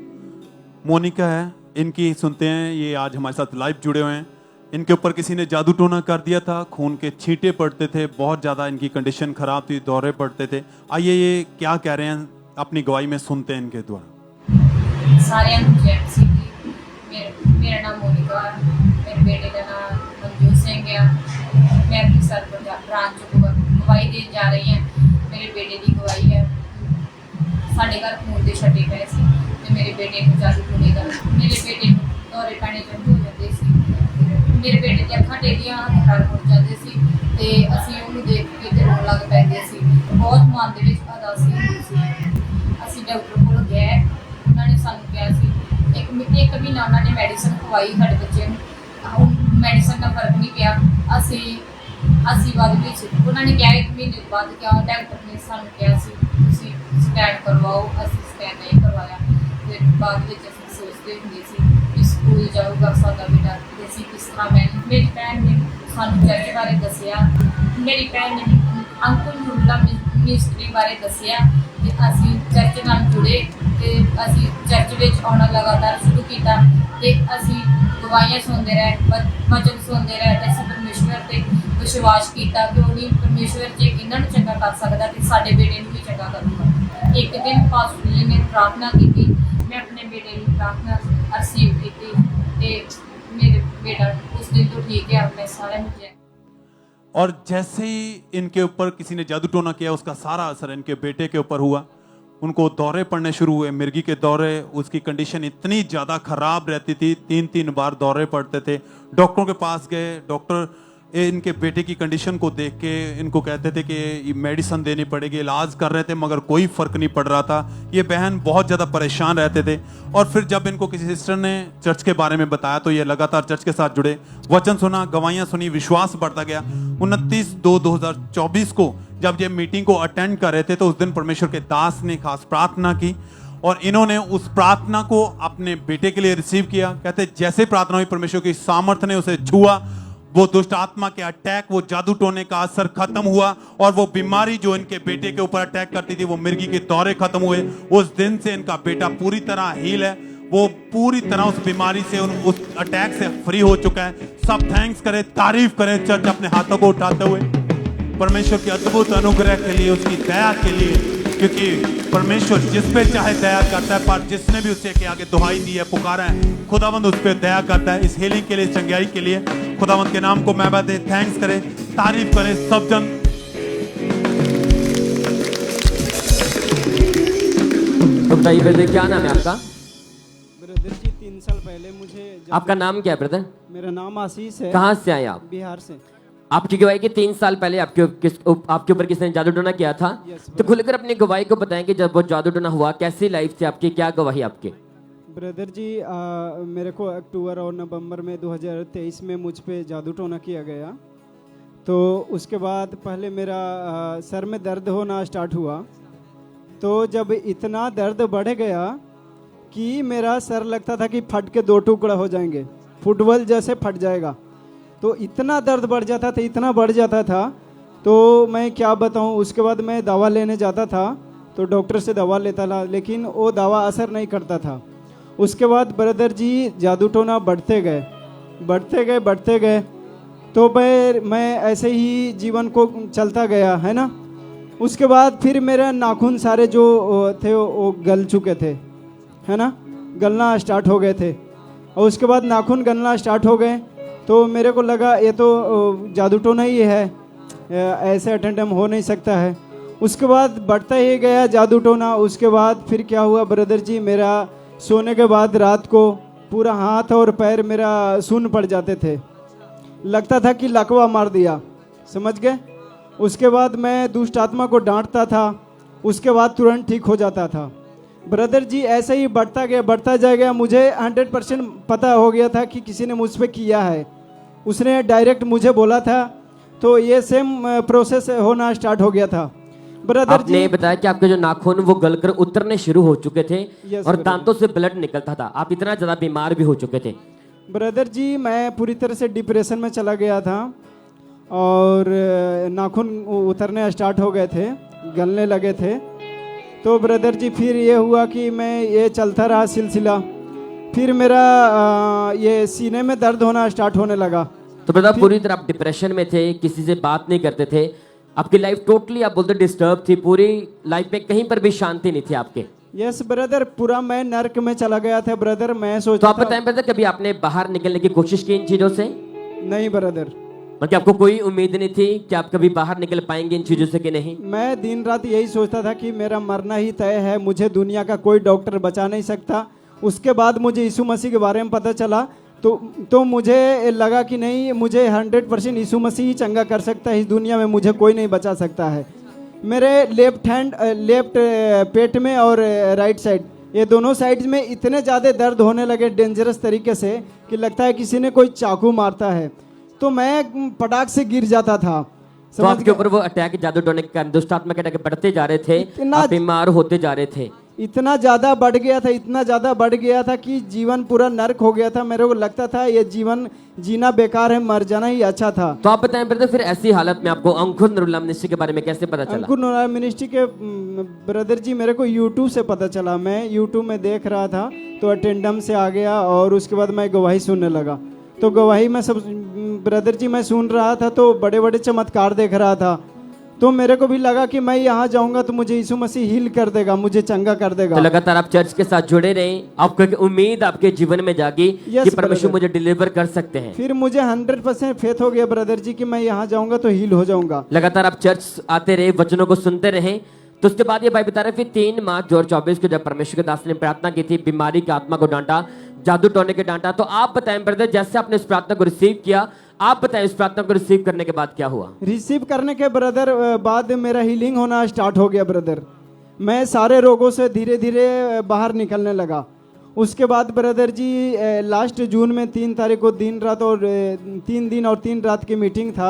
मोनिका है इनकी सुनते हैं। ये आज हमारे साथ लाइव जुड़े हुए हैं। इनके ऊपर किसी ने जादू टोना कर दिया था, खून के छींटे पड़ते थे, बहुत ज़्यादा इनकी कंडीशन खराब थी, दौरे पड़ते थे। आइए ये क्या कह रहे हैं अपनी गवाही में सुनते हैं इनके द्वारा। सारे मेरा नाम मोनिका है, मेरे बेटे का नाम मनजूर सिंह है। मैं अमृतसर ब्रांच को गवाही देने जा रही हैं। मेरे बेटे की गवाही है। साढ़े घर खून के छट्टे पे सी ते मेरे बेटे को जादू टोने का, मेरे बेटे दौरे पैने चंद हो जाते सी, मेरे बेटे दी अखां टेढ़ियां हत्थ मुड़ जाते सी ते असीं उहनूं देख के ते रोण लग पैंदे सी। बहुत मन दे विच उदासी हुंदी सी। असीं डॉक्टर कोल गए, उन्हां ने सानूं कहा सी एक महीना उन्होंने मेडिसिन खवाई साढ़े बच्चे नूं, मेडिसिन का फर्क नहीं पिया। असी बाद उन्होंने कहा 1 महीने बाद क्या डॉक्टर ने सानूं कहा सी तुसीं स्कैन करवाओ। असीं स्कैन नहीं करवाया। फिर बाद में असीं सोचते हुंदे सी कि स्कूल जाऊगा साडा बेटा, असीं किस तरह मेरी भैन ने सानूं चर्च बारे दसिया, मेरी भैन ने अंकुल ਨੂਰੁੱਲਾ मिनिस्ट्री बारे दसिया कि असीं चर्च नाल जुड़े ते असीं चर्च विच आउणा लगातार शुरू कीता ते असीं गवाहियां सुनते रहे, वचन सुनते रहे ते असीं परमेश्वर ते विश्वास किया कि उन्हें परमेश्वर जे इन्हां नूं चंगा कर सकदा ते साडे बेटे नूं भी चंगा करूगा। एक दिन पास्टर जी ने प्रार्थना की, मैं अपने बेटे की प्रार्थना रिसीव की ते मेरे बेटा उस दिन तो ठीक है। मैं सारे मुझे और जैसे ही इनके ऊपर किसी ने जादू टोना किया उसका सारा असर इनके बेटे के ऊपर हुआ। उनको दौरे पड़ने शुरू हुए, मिर्गी के दौरे। उसकी कंडीशन इतनी ज़्यादा ख़राब रहती थी, 3-3 बार दौरे पड़ते थे। डॉक्टरों के पास गए, डॉक्टर इनके बेटे की कंडीशन को देख के इनको कहते थे कि मेडिसिन देनी पड़ेगी, इलाज कर रहे थे मगर कोई फ़र्क नहीं पड़ रहा था। ये बहन बहुत ज़्यादा परेशान रहते थे और फिर जब इनको किसी सिस्टर ने चर्च के बारे में बताया तो ये लगातार चर्च के साथ जुड़े, वचन सुना, गवाहियाँ सुनी, विश्वास बढ़ता गया। 29/2/2024 को जब ये मीटिंग को अटेंड कर रहे थे तो उस दिन परमेश्वर के दास ने खास प्रार्थना की और इन्होंने उस प्रार्थना को अपने बेटे के लिए रिसीव किया। कहते जैसे प्रार्थना हुई परमेश्वर की सामर्थ्य ने उसे छुआ, वो दुष्ट आत्मा के अटैक, वो जादू टोने का असर खत्म हुआ और वो बीमारी जो इनके बेटे के ऊपर अटैक करती थी, वो मिर्गी के दौरे खत्म हुए। उस दिन से इनका बेटा पूरी तरह हील है वो पूरी तरह उस बीमारी से उस अटैक से फ्री हो चुका है। सब थैंक्स करें, तारीफ करें चर्च अपने हाथों को उठाते हुए परमेश्वर के अद्भुत अनुग्रह के लिए, उसकी दया के लिए, क्योंकि परमेश्वर जिस पे चाहे दया करता है, पर जिसने भी उससे के आगे दुहाई दी है, पुकारा है, खुदावंद उस पे दया करता है। इस हीलिंग के लिए, चंगाई के लिए खुदावंद के नाम को महबत दे, थैंक्स करें, तारीफ करें सब जन। तो बताइए ब्रदर, क्या नाम है आपका? ब्रदर जी 3 साल पहले मुझे आपका नाम क्या है ब्रदर? मेरा नाम आशीष है। कहाँ से आए आप? बिहार से। आपकी गवाही के 3 साल पहले आपके ऊपर किसने जादू टोना किया था? तो खुलकर अपनी गवाही को बताएंगे, जब वो जादू टोना हुआ कैसी लाइफ थी आपकी, क्या गवाही आपकी? ब्रदर जी मेरे को अक्टूबर और नवंबर में 2023 में मुझ पे जादू टोना किया गया। तो उसके बाद पहले मेरा सर में दर्द होना स्टार्ट हुआ। तो जब इतना दर्द बढ़ गया कि मेरा सर लगता था कि फट के 2 टुकड़ा हो जाएंगे, फुटबॉल जैसे फट जाएगा। तो इतना दर्द बढ़ जाता था, इतना बढ़ जाता था, तो मैं क्या बताऊं। उसके बाद मैं दवा लेने जाता था, तो डॉक्टर से दवा लेता था, लेकिन वो दवा असर नहीं करता था। उसके बाद ब्रदर जी जादू टोना बढ़ते गए, तो मैं ऐसे ही जीवन को चलता गया, है ना। उसके बाद फिर मेरे नाखून सारे जो थे वो गल चुके थे, है ना, गलना स्टार्ट हो गए थे। और उसके बाद नाखून गलना स्टार्ट हो गए, तो मेरे को लगा ये तो जादू टोना ही है, ऐसे अटेंडम हो नहीं सकता है। उसके बाद बढ़ता ही गया जादू टोना। उसके बाद फिर क्या हुआ ब्रदर जी, मेरा सोने के बाद रात को पूरा हाथ और पैर मेरा सुन्न पड़ जाते थे, लगता था कि लकवा मार दिया, समझ गए। उसके बाद मैं दुष्ट आत्मा को डांटता था, उसके बाद तुरंत ठीक हो जाता था। ब्रदर जी ऐसे ही बढ़ता जाएगा। मुझे 100% पता हो गया था कि किसी ने मुझ पे किया है, उसने डायरेक्ट मुझे बोला था। तो ये सेम प्रोसेस होना स्टार्ट हो गया था। ब्रदर आपने जी बताया कि आपके जो नाखून वो गलकर उतरने शुरू हो चुके थे और brother। दांतों से ब्लड निकलता था, आप इतना ज्यादा बीमार भी हो चुके थे। ब्रदर जी मैं पूरी तरह से डिप्रेशन में चला गया था और नाखून उतरने स्टार्ट हो गए थे, गलने लगे थे। तो ब्रदर जी फिर ये हुआ कि मैं ये चलता रहा सिलसिला। फिर मेरा ये सीने में दर्द होना स्टार्ट होने लगा। तो ब्रदर पूरी तरह आप डिप्रेशन में थे, किसी से बात नहीं करते थे, आपकी लाइफ टोटली आप बोलते डिस्टर्ब थी, पूरी लाइफ में कहीं पर भी शांति नहीं थी आपके। यस ब्रदर, पूरा मैं नर्क में चला गया था ब्रदर। मैं सोचता तो आप बताएं ब्रदर, कभी आपने बाहर निकलने की कोशिश की इन चीजों से? नहीं ब्रदर। मतलब आपको कोई उम्मीद नहीं थी कि आप कभी बाहर निकल पाएंगे इन चीजों से कि नहीं? मैं दिन रात यही सोचता था कि मेरा मरना ही तय है, मुझे दुनिया का कोई डॉक्टर बचा नहीं सकता। उसके बाद मुझे यीशु मसीह के बारे में पता चला, तो मुझे लगा कि नहीं, मुझे 100% यीशु मसीह ही चंगा कर सकता है, इस दुनिया में मुझे कोई नहीं बचा सकता है। मेरे लेफ्ट पेट में और राइट साइड, ये दोनों साइड में इतने ज़्यादा दर्द होने लगे डेंजरस तरीके से कि लगता है किसी ने कोई चाकू मारता है। तो मैं पटाख से गिर जाता था। तो आपके ऊपर वो अटैक जादू टोने के कारण दुष्ट आत्मा के अटैक बढ़ते जा रहे थे, आप बीमार होते जा रहे थे। इतना ज़्यादा बढ़ गया था कि जीवन पूरा नर्क हो गया था। मेरे को लगता था ये जीवन जीना बेकार है, मर जाना ही अच्छा था। तो आप बताएं ब्रदर, फिर ऐसी हालत में आपको अंकुर नूरुल्लाह मिनिस्ट्री के बारे में कैसे पता चला? अंकुर नूरुल्लाह मिनिस्ट्री के ब्रदर जी मेरे को यूट्यूब से पता चला। मैं यूट्यूब में देख रहा था, तो अटेंडम से आ गया और उसके बाद मैं गवाही सुनने लगा। तो गवाही में सब ब्रदर जी मैं सुन रहा था, तो बड़े बड़े चमत्कार देख रहा था। तो मेरे को भी लगा कि मैं यहाँ जाऊंगा तो मुझे यीशु मसीह हील कर देगा, मुझे चंगा कर देगा। तो लगातार आप चर्च के साथ जुड़े रहे, आपको एक उम्मीद आपके जीवन में जागी कि परमेश्वर मुझे डिलीवर कर सकते हैं। फिर मुझे 100% फेथ हो गया ब्रदर जी कि मैं यहाँ जाऊंगा तो हील हो जाऊंगा। लगातार आप चर्च आते रहे, वचनों को सुनते रहे। तो उसके बाद ये भाई बता रहे, फिर 3 मार्च 2024 को जब परमेश्वर के दास ने प्रार्थना की थी, बीमारी की आत्मा को डांटा, जादू टोने के डांटा। तो आप बताएं ब्रदर, जैसे आपने इस प्रार्थना को रिसीव किया, आप बताएं इस प्रार्थना को रिसीव करने के बाद क्या हुआ? रिसीव करने के ब्रदर बाद मेरा हीलिंग होना स्टार्ट हो गया ब्रदर। मैं सारे रोगों से धीरे धीरे बाहर निकलने लगा। उसके बाद ब्रदर जी लास्ट जून में 3 तारीख को दिन रात और 3 दिन और 3 रात की मीटिंग था,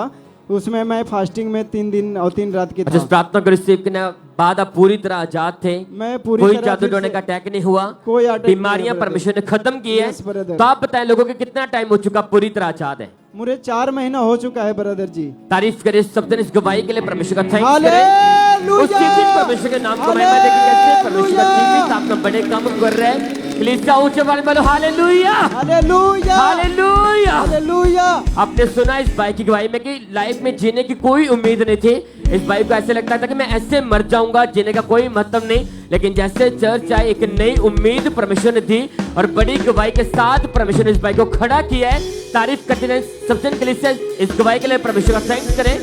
उसमें मैं फास्टिंग में 3 दिन और 3 रात की था। इस प्रार्थना को रिसीव करने बाद आप पूरी तरह आजाद थे, मैं पूरी कोई तरह जादू टोने का अटैक नहीं हुआ, कोई अटैक बीमारियां परमेश्वर ने खत्म की है। तो आप बताएं लोगों के कितना टाइम हो चुका पूरी तरह आजाद है? मुझे 4 महीना हो चुका है ब्रदर जी। तारीफ करें सब दिन इस गवाही के लिए, परमेश्वर का थैंक्स करें। उसी दिन परमेश्वर के नाम को महिमा देकर कैसे परमेश्वर का जीवित आपका बड़े काम कर रहे हैं। कलीसिया ऊंचे आवाज में बोलो हालेलुया, हालेलुया, हालेलुया, हालेलुया। आपने सुना इस भाई की गवाही में कि लाइफ में जीने की कोई उम्मीद नहीं थी। इस भाई को ऐसे लगता था कि मैं ऐसे मर जाऊंगा, जीने का कोई मतलब नहीं। लेकिन जैसे चर्च आए एक नई उम्मीद परमेश्वर ने दी और बड़ी गवाही के साथ परमेश्वर ने इस भाई को खड़ा किया है। तारीफ करते हैं सब जन कलीसिया इस गवाही के लिए परमेश्वर का थैंक्स करें,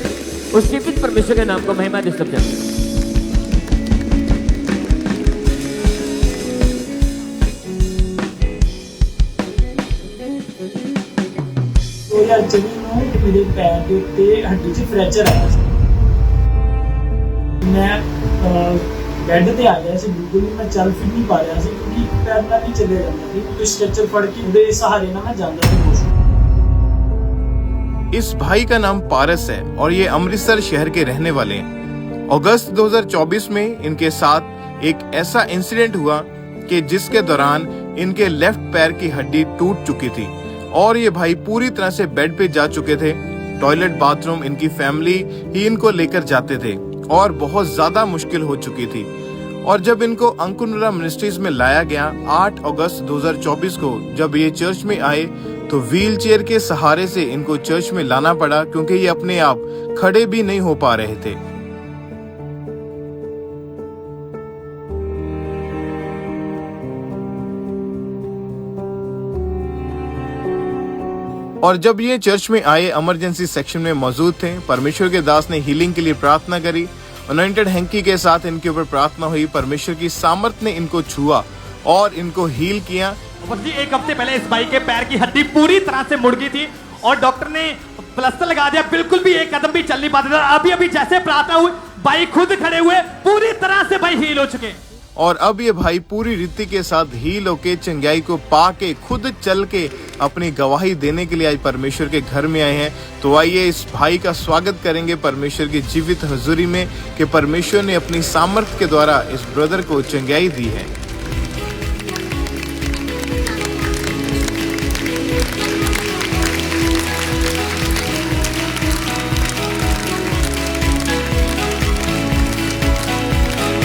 उसके भी परमेश्वर के नाम को महिमा दे सब जन। 2024 ਨੂੰ ਮੇਰੇ ਪੈਰ ਦੇ ਉੱਤੇ ਹੱਡੀ 'ਚ ਫ੍ਰੈਕਚਰ ਆਇਆ ਸੀ। ਮੈਂ ਬੈੱਡ ਤੇ ਆ ਗਿਆ ਸੀ, ਬਿਲਕੁਲ ਹੀ ਮੈਂ ਚੱਲ ਫਿਰ ਨਹੀਂ ਪਾ ਰਿਹਾ ਸੀ ਕਿਉਂਕਿ ਪੈਰ ਨਾਲ ਨਹੀਂ ਚੱਲਿਆ ਜਾਂਦਾ ਸੀ। ਕੋਈ ਸਟ੍ਰੈਚਰ ਫੜ ਕੇ ਉਹਦੇ सहारे ਨਾਲ मैं ਜਾਂਦਾ ਸੀ वॉशरूम। इस भाई का नाम पारस है और ये अमृतसर शहर के रहने वाले हैं। अगस्त 2024 में इनके साथ एक ऐसा इंसिडेंट हुआ कि जिसके दौरान इनके लेफ्ट पैर की हड्डी टूट चुकी थी और ये भाई पूरी तरह से बेड पे जा चुके थे। टॉयलेट बाथरूम इनकी फैमिली ही इनको लेकर जाते थे और बहुत ज्यादा मुश्किल हो चुकी थी। और जब इनको अंकुनुरा मिनिस्ट्रीज में लाया गया 8 अगस्त 2024 को, जब ये चर्च में आए तो व्हीलचेयर के सहारे से इनको चर्च में लाना पड़ा क्योंकि ये अपने आप खड़े भी नहीं हो पा रहे थे। और जब ये चर्च में आए इमरजेंसी सेक्शन में मौजूद थे। परमेश्वर के दास ने हीलिंग के लिए प्रार्थना करी। अनॉइंटेड हैंकी के साथ इनके ऊपर प्रार्थना हुई। परमेश्वर की सामर्थ ने इनको छुआ और इनको हील किया। एक हफ्ते पहले इस भाई के पैर की हड्डी पूरी तरह से मुड़ गई थी और डॉक्टर ने प्लास्टर लगा दिया, बिल्कुल भी एक कदम भी चल नहीं पाते थे। अभी जैसे प्रार्थना हुई भाई खुद खड़े हुए, पूरी तरह से भाई हील हो चुके। और अब ये भाई पूरी रीति के साथ हील होके चंगाई को पाके खुद चल के अपनी गवाही देने के लिए आज परमेश्वर के घर में आए हैं। तो आइए इस भाई का स्वागत करेंगे परमेश्वर की जीवित हुजूरी में कि परमेश्वर ने अपनी सामर्थ के द्वारा इस ब्रदर को चंगाई दी है।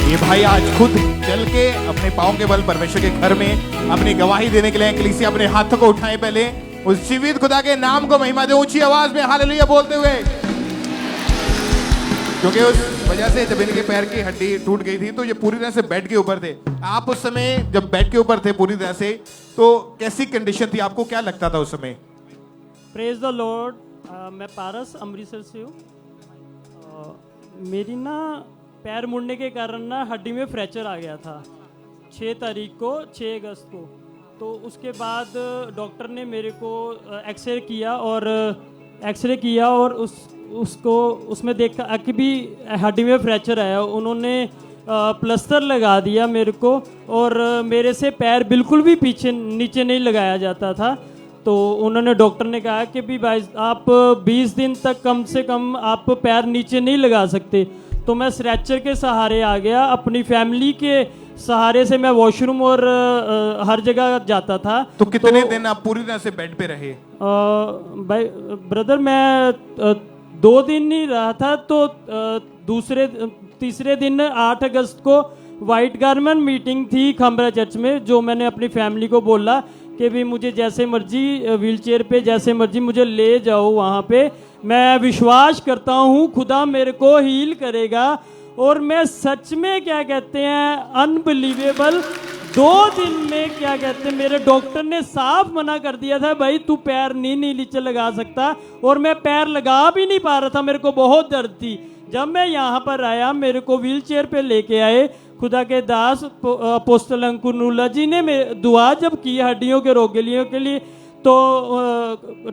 ये भाई आज खुद चल के अपने पांव के बल परमेश्वर के घर में अपनी गवाही देने के लिए कलीसिया अपने हाथों को उठाए, पहले उस जीवित खुदा के नाम को महिमा दे ऊंची आवाज में हालेलुया बोलते हुए। क्योंकि उस वजह से जब इनके पैर की हड्डी टूट गई थी तो ये पूरी तरह से बेड के ऊपर थे। आप उस समय जब बेड के ऊपर थे पूरी तरह से, तो कैसी कंडीशन थी, आपको क्या लगता था उस समय? Praise the Lord. मैं पारस अमृतसर से हूँ। मेरी ना पैर मुड़ने के कारण ना हड्डी में फ्रैक्चर आ गया था 6 तारीख को, 6 अगस्त को। तो उसके बाद डॉक्टर ने मेरे को एक्सरे किया और उसको उसमें देखा कि भी हड्डी में फ्रैक्चर आया। उन्होंने प्लास्टर लगा दिया मेरे को और मेरे से पैर बिल्कुल भी नीचे नहीं लगाया जाता था। तो उन्होंने डॉक्टर ने कहा कि भी भाई आप 20 दिन तक कम से कम आप पैर नीचे नहीं लगा सकते। तो मैं स्ट्रेचर के सहारे आ गया, अपनी फैमिली के सहारे से मैं वॉशरूम और हर जगह जाता था। तो कितने दिन आप पूरी तरह से बेड पे रहे? भाई ब्रदर मैं 2 दिन ही रहा था। तो तीसरे दिन 8 अगस्त को वाइट गारमेंट मीटिंग थी खंबरा चर्च में, जो मैंने अपनी फैमिली को बोला कि भी मुझे जैसे मर्जी व्हीलचेयर पे जैसे मर्जी मुझे ले जाओ वहाँ पे। मैं विश्वास करता हूँ खुदा मेरे को हील करेगा। और मैं सच में क्या कहते हैं अनबिलीवेबल 2 दिन में क्या कहते हैं मेरे डॉक्टर ने साफ मना कर दिया था भाई तू पैर नहीं नीचे लगा सकता। और मैं पैर लगा भी नहीं पा रहा था, मेरे को बहुत दर्द थी। जब मैं यहाँ पर आया मेरे को व्हीलचेयर पे लेके आए खुदा के दास अपोस्टल अंकुनुला जी ने दुआ जब की हड्डियों के रोगियों के लिए, तो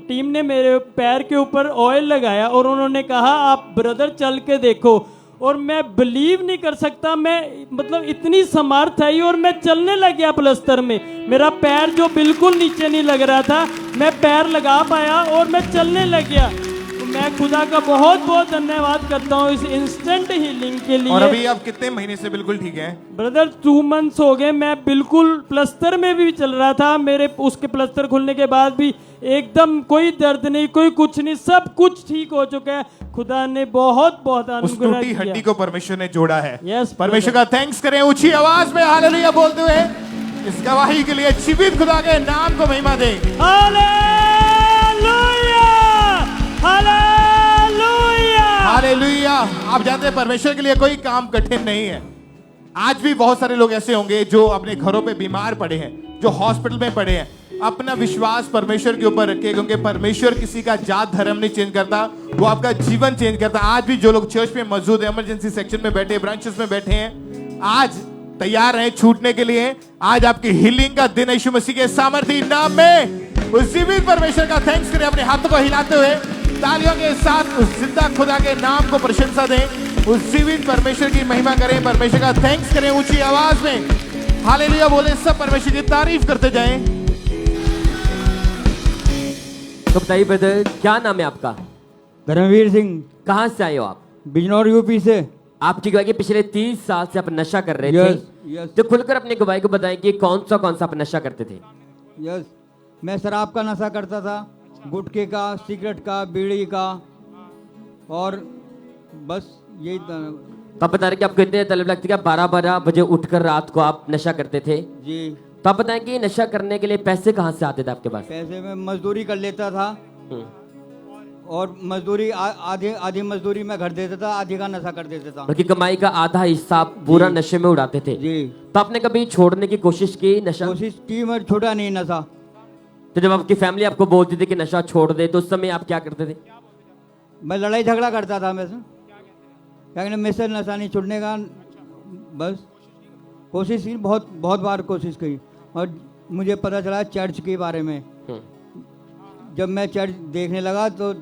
टीम ने मेरे पैर के ऊपर ऑयल लगाया और उन्होंने कहा आप ब्रदर चल के देखो। और मैं बिलीव नहीं कर सकता, मैं मतलब इतनी समर्थ आई और मैं चलने लग गया प्लास्टर में। मेरा पैर जो बिल्कुल नीचे नहीं लग रहा था मैं पैर लगा पाया और मैं चलने लग गया। मैं खुदा का बहुत बहुत धन्यवाद करता हूँ इस इंस्टेंट हीलिंग के लिए। और अभी आप कितने महीने से बिल्कुल ठीक हैं? ब्रदर 2 मंथ्स हो गए। मैं बिल्कुल प्लास्टर में भी चल रहा था, मेरे उसके प्लास्टर खुलने के बाद भी एकदम कोई दर्द नहीं, कोई कुछ नहीं, सब कुछ ठीक हो चुका है। खुदा ने बहुत बहुत अनुग्रह किया। हड्डी को परमेश्वर ने जोड़ा है। यस, परमेश्वर का थैंक्स करें ऊंची आवाज में हालेलुया बोलते हुए। इस गवाही के लिए जीवित खुदा के नाम को महिमा दें। हालेलुया। आप जानते हैं परमेश्वर के लिए कोई काम कठिन नहीं है। आज भी बहुत सारे लोग ऐसे होंगे जो अपने घरों पे बीमार पड़े हैं, जो हॉस्पिटल में पड़े हैं। अपना विश्वास परमेश्वर के ऊपर रखे, क्योंकि परमेश्वर किसी का जात धर्म नहीं चेंज करता, वो आपका जीवन चेंज करता। आज भी जो लोग चर्च में मौजूद है, इमरजेंसी सेक्शन में बैठे, ब्रांचेस में बैठे हैं, आज तैयार हैं छूटने के लिए। आज आपकी हीलिंग का दिन यीशु मसीह के सामर्थी नाम में उस जीवित परमेश्वर का थैंक्स करें। अपने हाथों को हिलाते हुए तालियों के साथ उस जिंदा खुदा के नाम को प्रशंसा दें, उस जीवित परमेश्वर की महिमा करें, परमेश्वर का थैंक्स करें ऊंची आवाज में। हालेलुया बोले, सब परमेश्वर की तारीफ करते जाएं। तो बताइए ब्रदर, क्या नाम है आपका? धर्मवीर सिंह। कहाँ से आए हो आप? बिजनौर यूपी से। आपकी गवाही पिछले 30 साल से आप नशा कर रहे यस, थे। यस। तो खुलकर अपनी गवाही को बताएं कि कौन सा आप नशा करते थे? यस, मैं शराब का नशा करता था, गुटखे का, सिगरेट का, बीड़ी का, और बस यही। तो आप बता रहे कि आपको इतने तलब लगती है, 12-12 बजे उठकर रात को आप नशा करते थे जी। तो आप बताएं कि नशा करने के लिए पैसे कहाँ से आते थे आपके पास? पैसे में मजदूरी कर लेता था, और मजदूरी आधी मजदूरी में घर देता था, आधी का नशा कर देता था। बल्कि कमाई का आधा हिस्सा पूरा नशे में उड़ाते थे जी। तो आपने कभी छोड़ने की कोशिश की नशा? कोशिश की, मगर छोड़ा नहीं नशा। तो जब आपकी फैमिली आपको बोलती थी कि नशा छोड़ दे, तो उस समय आप क्या करते थे? मैं लड़ाई झगड़ा करता था मैं से, क्या मेरे से नशा नहीं छूटने का। बस कोशिश की, बहुत बार कोशिश की, और मुझे पता चला चर्च के बारे में। जब मैं चर्च देखने लगा तो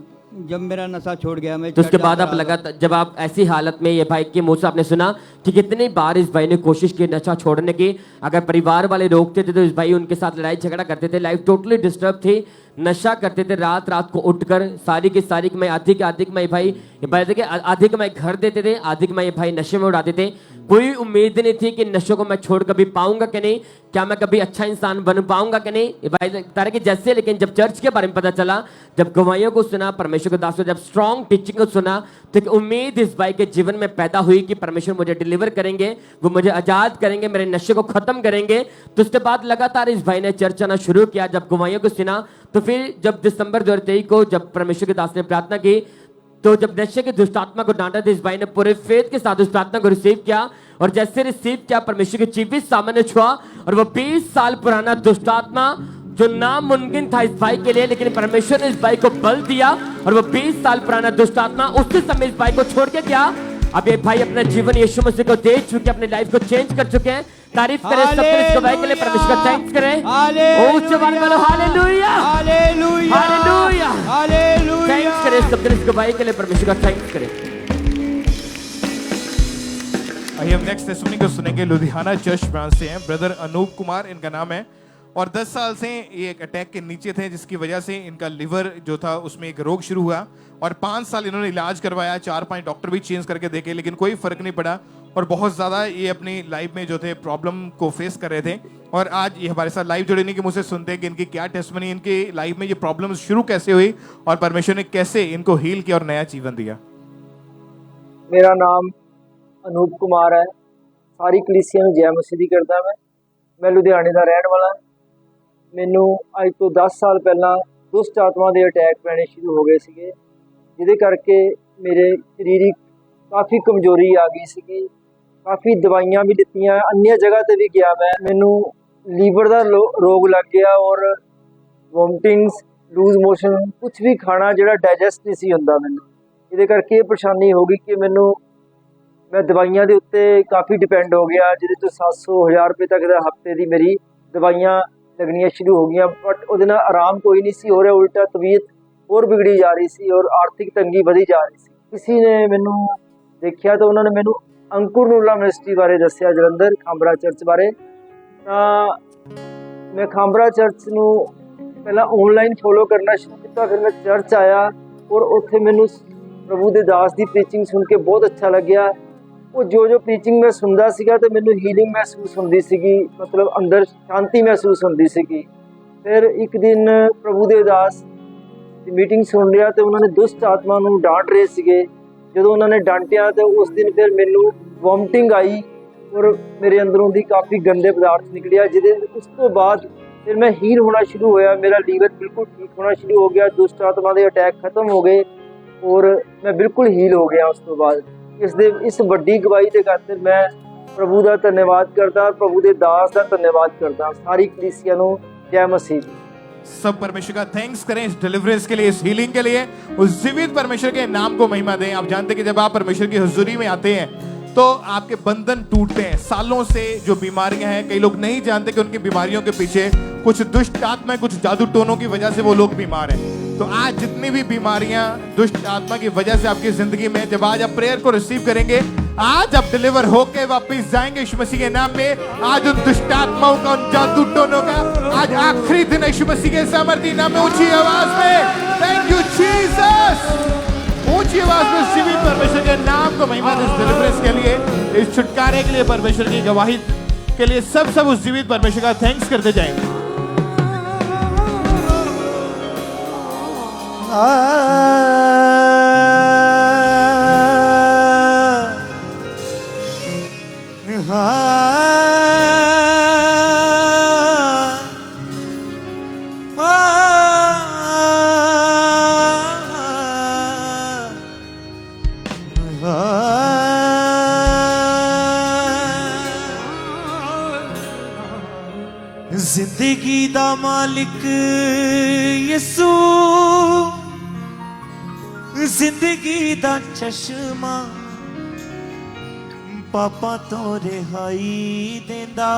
जब मेरा नशा छोड़ गया, मैं तो उसके बाद आप लगा, जब आप ऐसी हालत में, ये भाई के मुंह से आपने सुना कि कितनी बार इस भाई ने कोशिश की नशा छोड़ने की, अगर परिवार वाले रोकते थे तो इस भाई उनके साथ लड़ाई झगड़ा करते थे, लाइफ टोटली डिस्टर्ब थी, नशा करते थे, रात को उठकर सारी की सारी कमाई, आधी कमाई भाई आधी कमाई घर देते थे, आधी कमाई भाई नशे में उड़ाते थे। कोई उम्मीद नहीं थी कि नशे को मैं छोड़ कभी पाऊंगा कि नहीं, क्या मैं कभी अच्छा इंसान बन पाऊंगा कि नहीं, भाई तरह के जैसे। लेकिन जब चर्च के बारे में पता चला, जब गवाहियों को सुना, परमेश्वर के दास को जब स्ट्रॉन्ग टीचिंग को सुना, तो एक उम्मीद इस भाई के जीवन में पैदा हुई कि परमेश्वर मुझे डिलीवर करेंगे, वो मुझे आजाद करेंगे, मेरे नशे को खत्म करेंगे। तो उसके बाद लगातार इस भाई ने चर्च आना शुरू किया। जब गवाहियों को सुना, तो फिर जब दिसंबर 2023 को जब परमेश्वर के दास ने प्रार्थना की, तो जब नशे के दुष्ट आत्मा को डांटा था, इस भाई ने पूरे फेथ के साथ उस प्रार्थना को रिसीव किया, और जैसे रिसीव किया, परमेश्वर के जीवित सामने छुआ, और वो 20 साल पुराना दुष्ट आत्मा जो नामुमकिन था इस भाई के लिए, लेकिन परमेश्वर ने इस भाई को बल दिया, और वो 20 साल पुराना दुष्ट आत्मा उसी समय इस भाई को छोड़ के गया। अब ये भाई अपना जीवन यीशु मसीह को दे चुके, अपने लाइफ को चेंज कर चुके हैं। तारीफ करें सब इस गवाही के लिए, परमेश्वर का थैंक्स करें। ऊंच आवाज में बोलो hallelujah, hallelujah, hallelujah, hallelujah. Thanks करें सब इस गवाही के लिए, परमेश्वर का थैंक्स करें। आइए हम नेक्स्ट टेस्टिमनी को सुनेंगे। लुधियाना चर्च ब्रांच से हैं ब्रदर अनूप कुमार इनका नाम है, और 10 साल से ये एक अटैक के नीचे थे, जिसकी वजह से इनका लिवर जो था उसमें एक रोग शुरू हुआ, और 5 साल इन्होंने इलाज करवाया, 4-5 डॉक्टर भी चेंज करके देखे, लेकिन कोई फर्क नहीं पड़ा, और बहुत ज़्यादा ये अपनी लाइफ में जो थे प्रॉब्लम को फेस कर रहे थे। और आज ये हमारे साथ लाइव जुड़ने की मुझसे सुनते हैं कि इनकी क्या टेस्टिमनी, इनकी लाइफ में ये प्रॉब्लम शुरू कैसे हुई, और परमेश्वर ने कैसे इनको हील किया और नया जीवन दिया। मेरा नाम अनूप कुमार है, सारी कलीसिया में जय मसीह दी करदा। मैं लुधियाने का रहने वाला। मैनू अज तो 10 साल पहला दुष्ट आत्मा के अटैक पैने शुरू हो गए थे, जिहदे करके मेरे शरीरिक काफ़ी कमजोरी आ गई सी, काफ़ी दवाइयाँ भी दित्तियां, अन्य जगह ते भी गया मैनू लीवर का रोग लग गया, और वोमिटिंग्स, लूज मोशन, कुछ भी खाना जिहड़ा डाइजैसट नहीं सी हुंदा मैनू। इहदे करके परेशानी हो गई कि मैं दवाइयां दे उत्ते काफ़ी डिपेंड हो गया, जिहदे तो 700-1000 रुपये तक दा हफ्ते दी मेरी दवाइयां लगनियां शुरू हो गई। बट उहदे नाल आराम कोई नहीं सी हो रहा, उल्टा तबीयत और बिगड़ी जा रही सी, और आर्थिक तंगी बढ़ी जा रही सी। किसी ने मैनू देखिया तो उन्होंने मैनू अंकुर नूला मिनिस्ट्री बारे दस्या, जलंधर खांबरा चर्च बारे। मैं खांबरा चर्च नू पहला ऑनलाइन फॉलो करना शुरू किया, फिर मैं चर्च आया, और उत्थे मैनू प्रभु दे दास दी प्रीचिंग सुन के बहुत अच्छा लग्या। वो जो प्रीचिंग मैं सुनता सीगा तो मैनू हीलिंग महसूस होंदी सीगी, मतलब अंदर शांति महसूस होंदी सीगी। फिर एक दिन प्रभु दे दास दी मीटिंग सुन रहा तो उन्होंने दुष्ट आत्मा नू डांट रहे सीगे। जो उन्होंने डांटिया तो उस दिन फिर मैनू वोमिटिंग आई, ਔਰ ਮੇਰੇ ਅੰਦਰੋਂ ਦੀ ਕਾਫੀ ਗੰਦੇ ਪਦਾਰਥ ਨਿਕਲਿਆ, ਜਿਹਦੇ ਉਸ ਤੋਂ ਬਾਅਦ ਫਿਰ ਮੈਂ ਹੀਲ ਹੋਣਾ ਸ਼ੁਰੂ ਹੋਇਆ। ਮੇਰਾ ਲੀਵਰ ਬਿਲਕੁਲ ਠੀਕ ਹੋਣਾ ਸ਼ੁਰੂ ਹੋ ਗਿਆ, ਦੁਸ਼ਟ ਆਤਮਾ ਦੇ ਅਟੈਕ ਖਤਮ ਹੋ ਗਏ ਔਰ ਮੈਂ ਬਿਲਕੁਲ ਹੀਲ ਹੋ ਗਿਆ। ਉਸ ਤੋਂ ਬਾਅਦ ਇਸ ਵੱਡੀ ਗਵਾਹੀ ਦੇ ਖਾਤਰ ਮੈਂ ਪ੍ਰਭੂ ਦਾ ਧੰਨਵਾਦ करता, प्रभु के दास का धन्यवाद करता। सारी कलीसिया नु जय मसीह। सब परमेश्वर का थैंक्स करें इस डिलीवरेंस के लिए, इस हीलिंग के लिए। उस जीवित परमेश्वर के नाम को महिमा दें। आप जानते हैं कि जब आप परमेश्वर की हुजूरी में आते हैं तो आपके बंधन टूटते हैं। सालों से जो बीमारियां हैं, कई लोग नहीं जानते कि उनकी बीमारियों के पीछे कुछ दुष्ट आत्मा, कुछ जादू टोनों की वजह से वो लोग बीमार हैं। तो आज जितनी भी बीमारियां दुष्ट आत्मा की वजह से आपकी जिंदगी में, जब आज आप प्रेयर को रिसीव करेंगे, आज आप डिलीवर होके वापस जाएंगे यीशु मसीह के नाम में। आज उन दुष्ट आत्माओं का, उन जादू टोनों का आज आखिरी दिन यीशु मसीह के सामर्थी नाम में ऊंची आवाज में थैंक यू जीसस, ऊंची आवाज में जीवित परमेश्वर के नाम को महिमा दे। इस डिलीवरेंस के लिए, इस छुटकारे के लिए, परमेश्वर की गवाही के लिए सब उस जीवित परमेश्वर का थैंक्स करते जाएंगे। जिंदगी दा मालिक यसू, जिंदगी दा चश्मा, पापा तो रिहाई देंदा,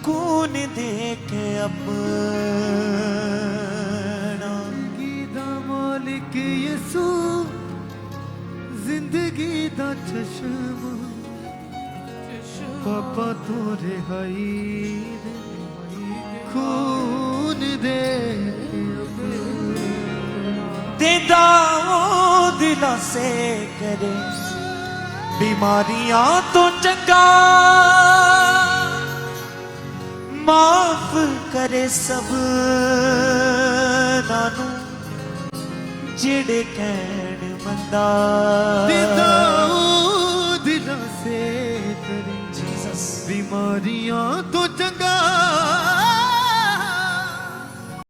कौन देखे अपना। जिंदगी दा मालिक यसू, जिंदगी दा चश्मा, पापा तो रिहाई खून दे देदा दिला से करे बीमारियां तो चंगा, माफ करे सब नानू जेड़े कहण मंदा, देदा दिला से करे बीमारियां तो चंगा।